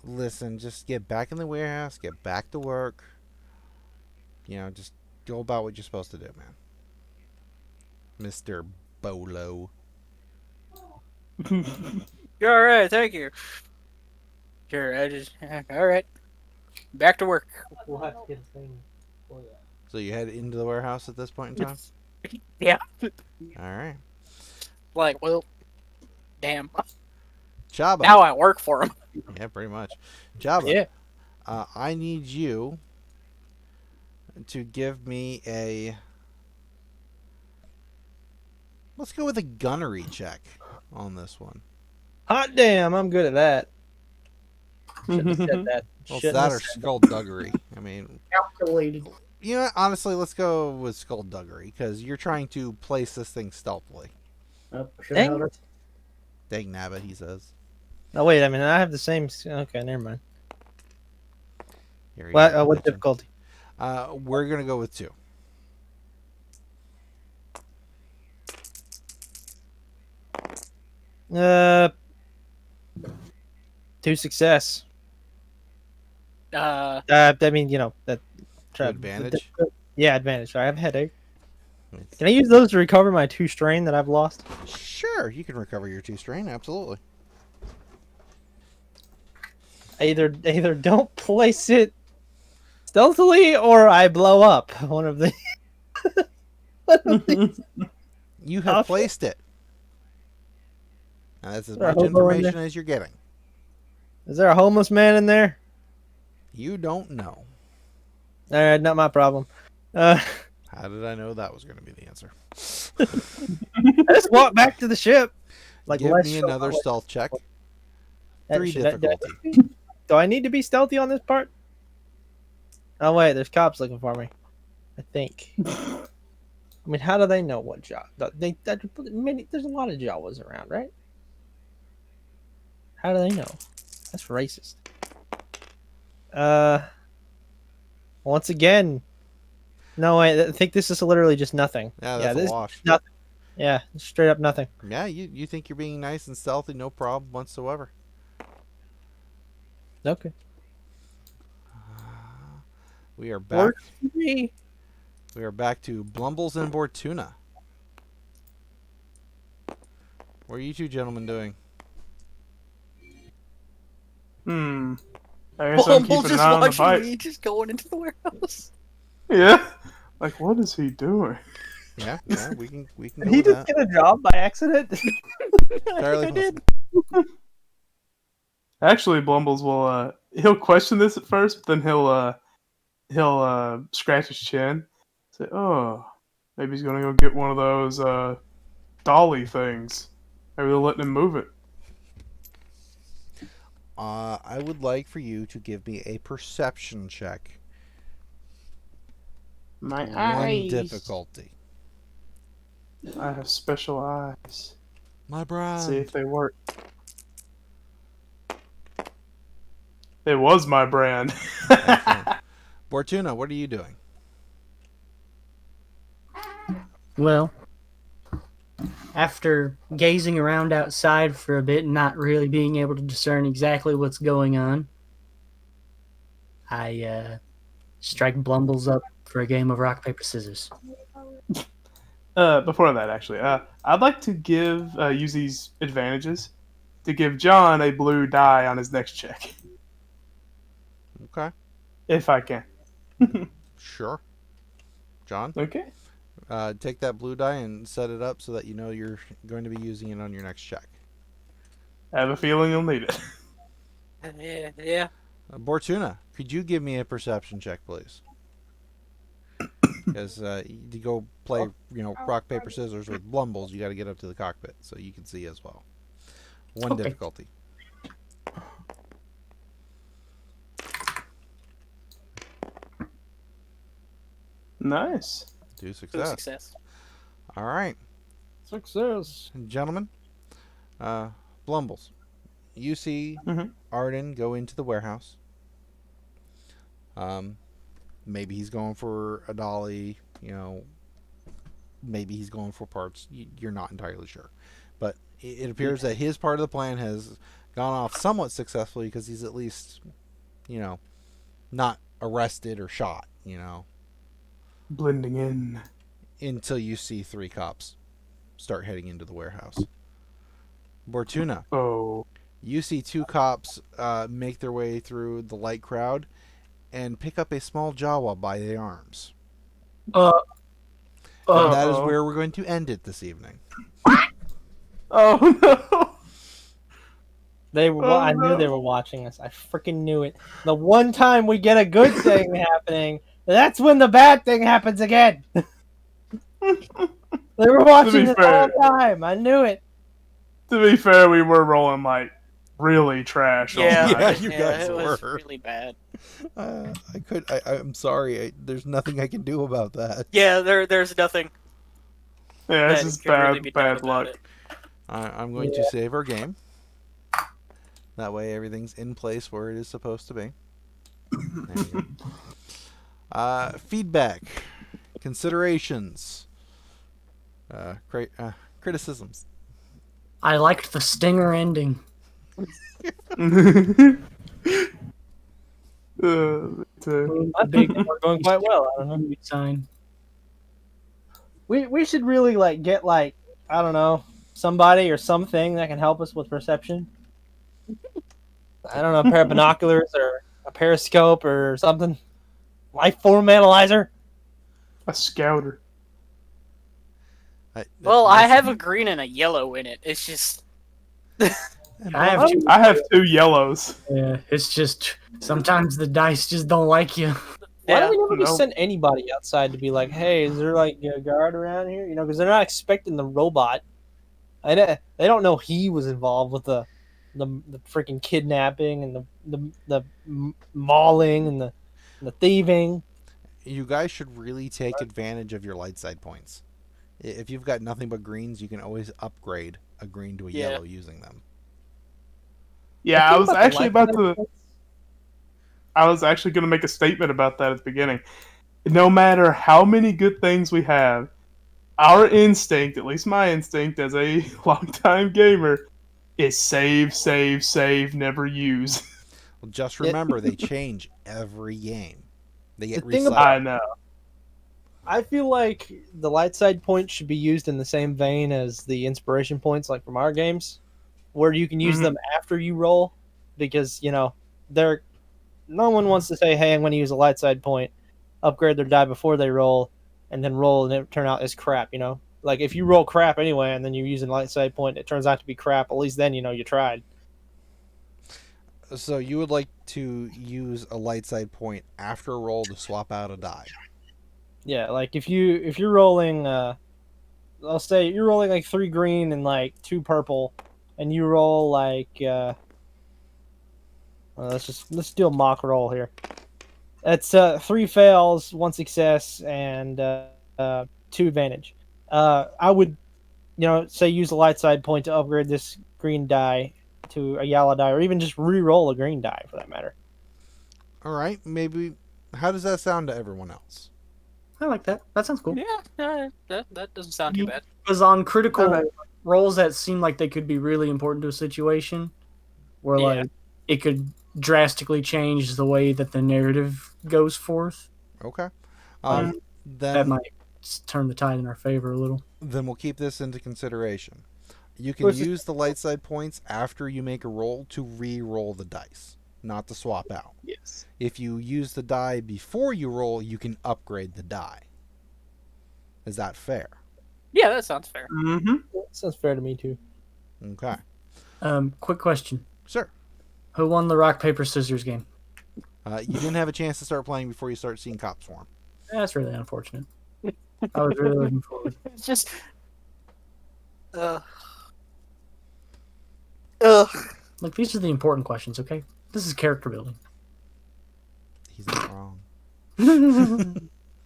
Listen, just get back in the warehouse, get back to work. You know, just go about what you're supposed to do, man. Mr. Bolo. You're all right, thank you. Sure, all right. Back to work. We'll have to get a thing for that. So you head into the warehouse at this point in time? Yeah. Alright. Like, well, damn. Chabba. Now I work for him. Yeah, pretty much. Chabba. Yeah. I need you to give me a... Let's go with a gunnery check on this one. Hot damn, I'm good at that. Shouldn't have said that. Well, it's Shouldn't that have or said skullduggery. I mean, Calculated. you know what? Honestly, let's go with skullduggery because you're trying to place this thing stealthily. Oh, that. Dang it. Dang nabbit, he says. No, wait, I mean, I have the same. Okay, never mind. Here you What, go, what bitchin'. difficulty? We're going to go with 2. Uh, 2 success. I mean, you know that. Advantage? Yeah, advantage. I have a headache. Can I use those to recover my 2 strain that I've lost? Sure, you can recover your 2 strain, absolutely. Either don't place it stealthily or I blow up. One of the. You have placed it. Now, that's as much hobo in information there? as you're getting. Is there a homeless man in there? You don't know. Not my problem. How did I know that was going to be the answer? I just walk back to the ship. Like, Give less me so- another stealth check. That 3 should- that- difficulty. Do I need to be stealthy on this part? Oh wait, there's cops looking for me. I think. I mean, how do they know what Jawa? There's a lot of Jawas around, right? How do they know? That's racist. Once again. No, wait, I think this is literally just nothing. Yeah, that's this a wash. is nothing. Yeah, straight up nothing. Yeah, you think you're being nice and stealthy, no problem whatsoever. Okay. We are back. Works for me. We are back to Blumbles and Bortuna. What are you 2 gentlemen doing? I guess I'm keeping Almost an just eye on the watching bike. me just going into the warehouse. Yeah. Like, what is he doing? Yeah, we can go Did he with just that. get a job by accident? Entirely I did. Actually, Blumbles will he'll question this at first, but then he'll scratch his chin, say, "Oh, maybe he's gonna go get one of those dolly things. Maybe they're letting him move it." I would like for you to give me a perception check. My 1 eyes. difficulty. I have special eyes. My brand. See if they work. It was my brand. Bortuna, what are you doing? Well, after gazing around outside for a bit and not really being able to discern exactly what's going on, I strike Blumbles up for a game of rock, paper, scissors. Before that, actually, I'd like to use these advantages to give John a blue die on his next check, Okay. if I can. Sure. John? Okay. Take that blue die and set it up so that you know you're going to be using it on your next check. I have a feeling you'll need it. Yeah. Bortuna, could you give me a perception check, please? Because to go play, rock, paper, scissors with Blumbles, you got to get up to the cockpit so you can see as well. One Okay. difficulty. Nice. Two Two success. success. All right, Success. gentlemen. Blumbles, you see Mhm. Arden go into the warehouse. Maybe he's going for a dolly. Maybe he's going for parts. You're not entirely sure, but it appears that his part of the plan has gone off somewhat successfully because he's at least, not arrested or shot. Blending in. Until you see 3 cops start heading into the warehouse. Bortuna, Oh. you see 2 cops make their way through the light crowd and pick up a small Jawa by the arms. And that is where we're going to end it this evening. Oh no. They were. Oh, I knew no. they were watching us. I freaking knew it. The one time we get a good thing happening, that's when the bad thing happens again. They were watching this all the time. I knew it. To be fair, we were rolling like really trash. all Yeah, night. you guys it was were. really bad. I'm sorry. There's nothing I can do about that. Yeah, there's nothing. Yeah, that this is could really bad, be done bad about luck. it. I'm going to save our game. That way everything's in place where it is supposed to be. There you go. Feedback. Considerations. Criticisms. I liked the stinger ending. Me too. I think we're going quite well. I don't know. Movie sign. We should really get I don't know, somebody or something that can help us with perception. I don't know, a pair of binoculars or a periscope or something. Life form analyzer. A scouter. Well, I have a green and a yellow in it. It's just I have 2 yellows. Yeah, it's just sometimes the dice just don't like you. Why yeah. do we never just Nope. send anybody outside to be like, hey, is there a guard around here? Because they're not expecting the robot. They don't know he was involved with the freaking kidnapping and the mauling and the thieving. You guys should really take advantage of your light side points. If you've got nothing but greens, you can always upgrade a green to a Yeah. yellow using them. Yeah, The I thing was about the actually light about side to. I was actually going to make a statement about that at the beginning. No matter how many good things we have, our instinct, at least my instinct as a longtime gamer, is save, save, save, never use. Well, just remember, they change every game. They get The thing recycled. I know. I feel like the light side points should be used in the same vein as the inspiration points, like from our games, where you can use them after you roll, because they're no one wants to say, "Hey, I'm going to use a light side point, upgrade their die before they roll, and then roll and it turn out as crap." Like if you roll crap anyway, and then you use a light side point, it turns out to be crap. At least then you tried. So you would like to use a light side point after a roll to swap out a die. Yeah, like if you're rolling, I'll say you're rolling like 3 green and like 2 purple, and you roll let's do a mock roll here. It's 3 fails, 1 success, and 2 advantage. I would, say use a light side point to upgrade this green die to a yellow die, or even just re-roll a green die for that matter. All right, maybe. How does that sound to everyone else? I like that. That sounds cool. Yeah, that doesn't sound too bad. Because on critical roles that seem like they could be really important to a situation, where Yeah. it could drastically change the way that the narrative goes forth. Okay. That Then might turn the tide in our favor a little. we'll keep this into consideration. You can use the light side points after you make a roll to re-roll the dice, not to swap out. Yes. If you use the die before you roll, you can upgrade the die. Is that fair? Yeah, that sounds fair. Mm-hmm. That sounds fair to me too. Okay. Quick question. Sir. Who won the rock, paper, scissors game? You didn't have a chance to start playing before you start seeing cops swarm. That's really unfortunate. I was really looking forward. It's just. Like, these are the important questions, okay? This is character building. He's not wrong.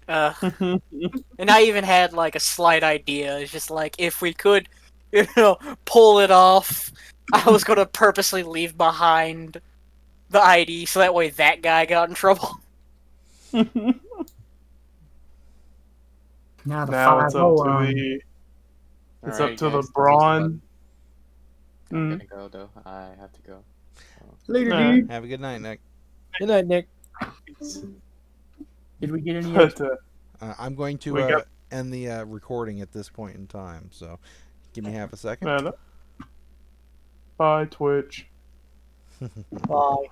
And I even had like a slight idea. It's just like if we could, pull it off. I was gonna purposely leave behind the ID so that way that guy got in trouble. Now the Now it's up 5-0 to on. the. It's Alright, up to guys, the Braun. I'm gonna go though. I have to go. Later, Nah. dude. Have a good night, Nick. Good night, Nick. Did we get any? But, I'm going We to got- end the recording at this point in time, so give me half a second. Bye, Twitch. Bye.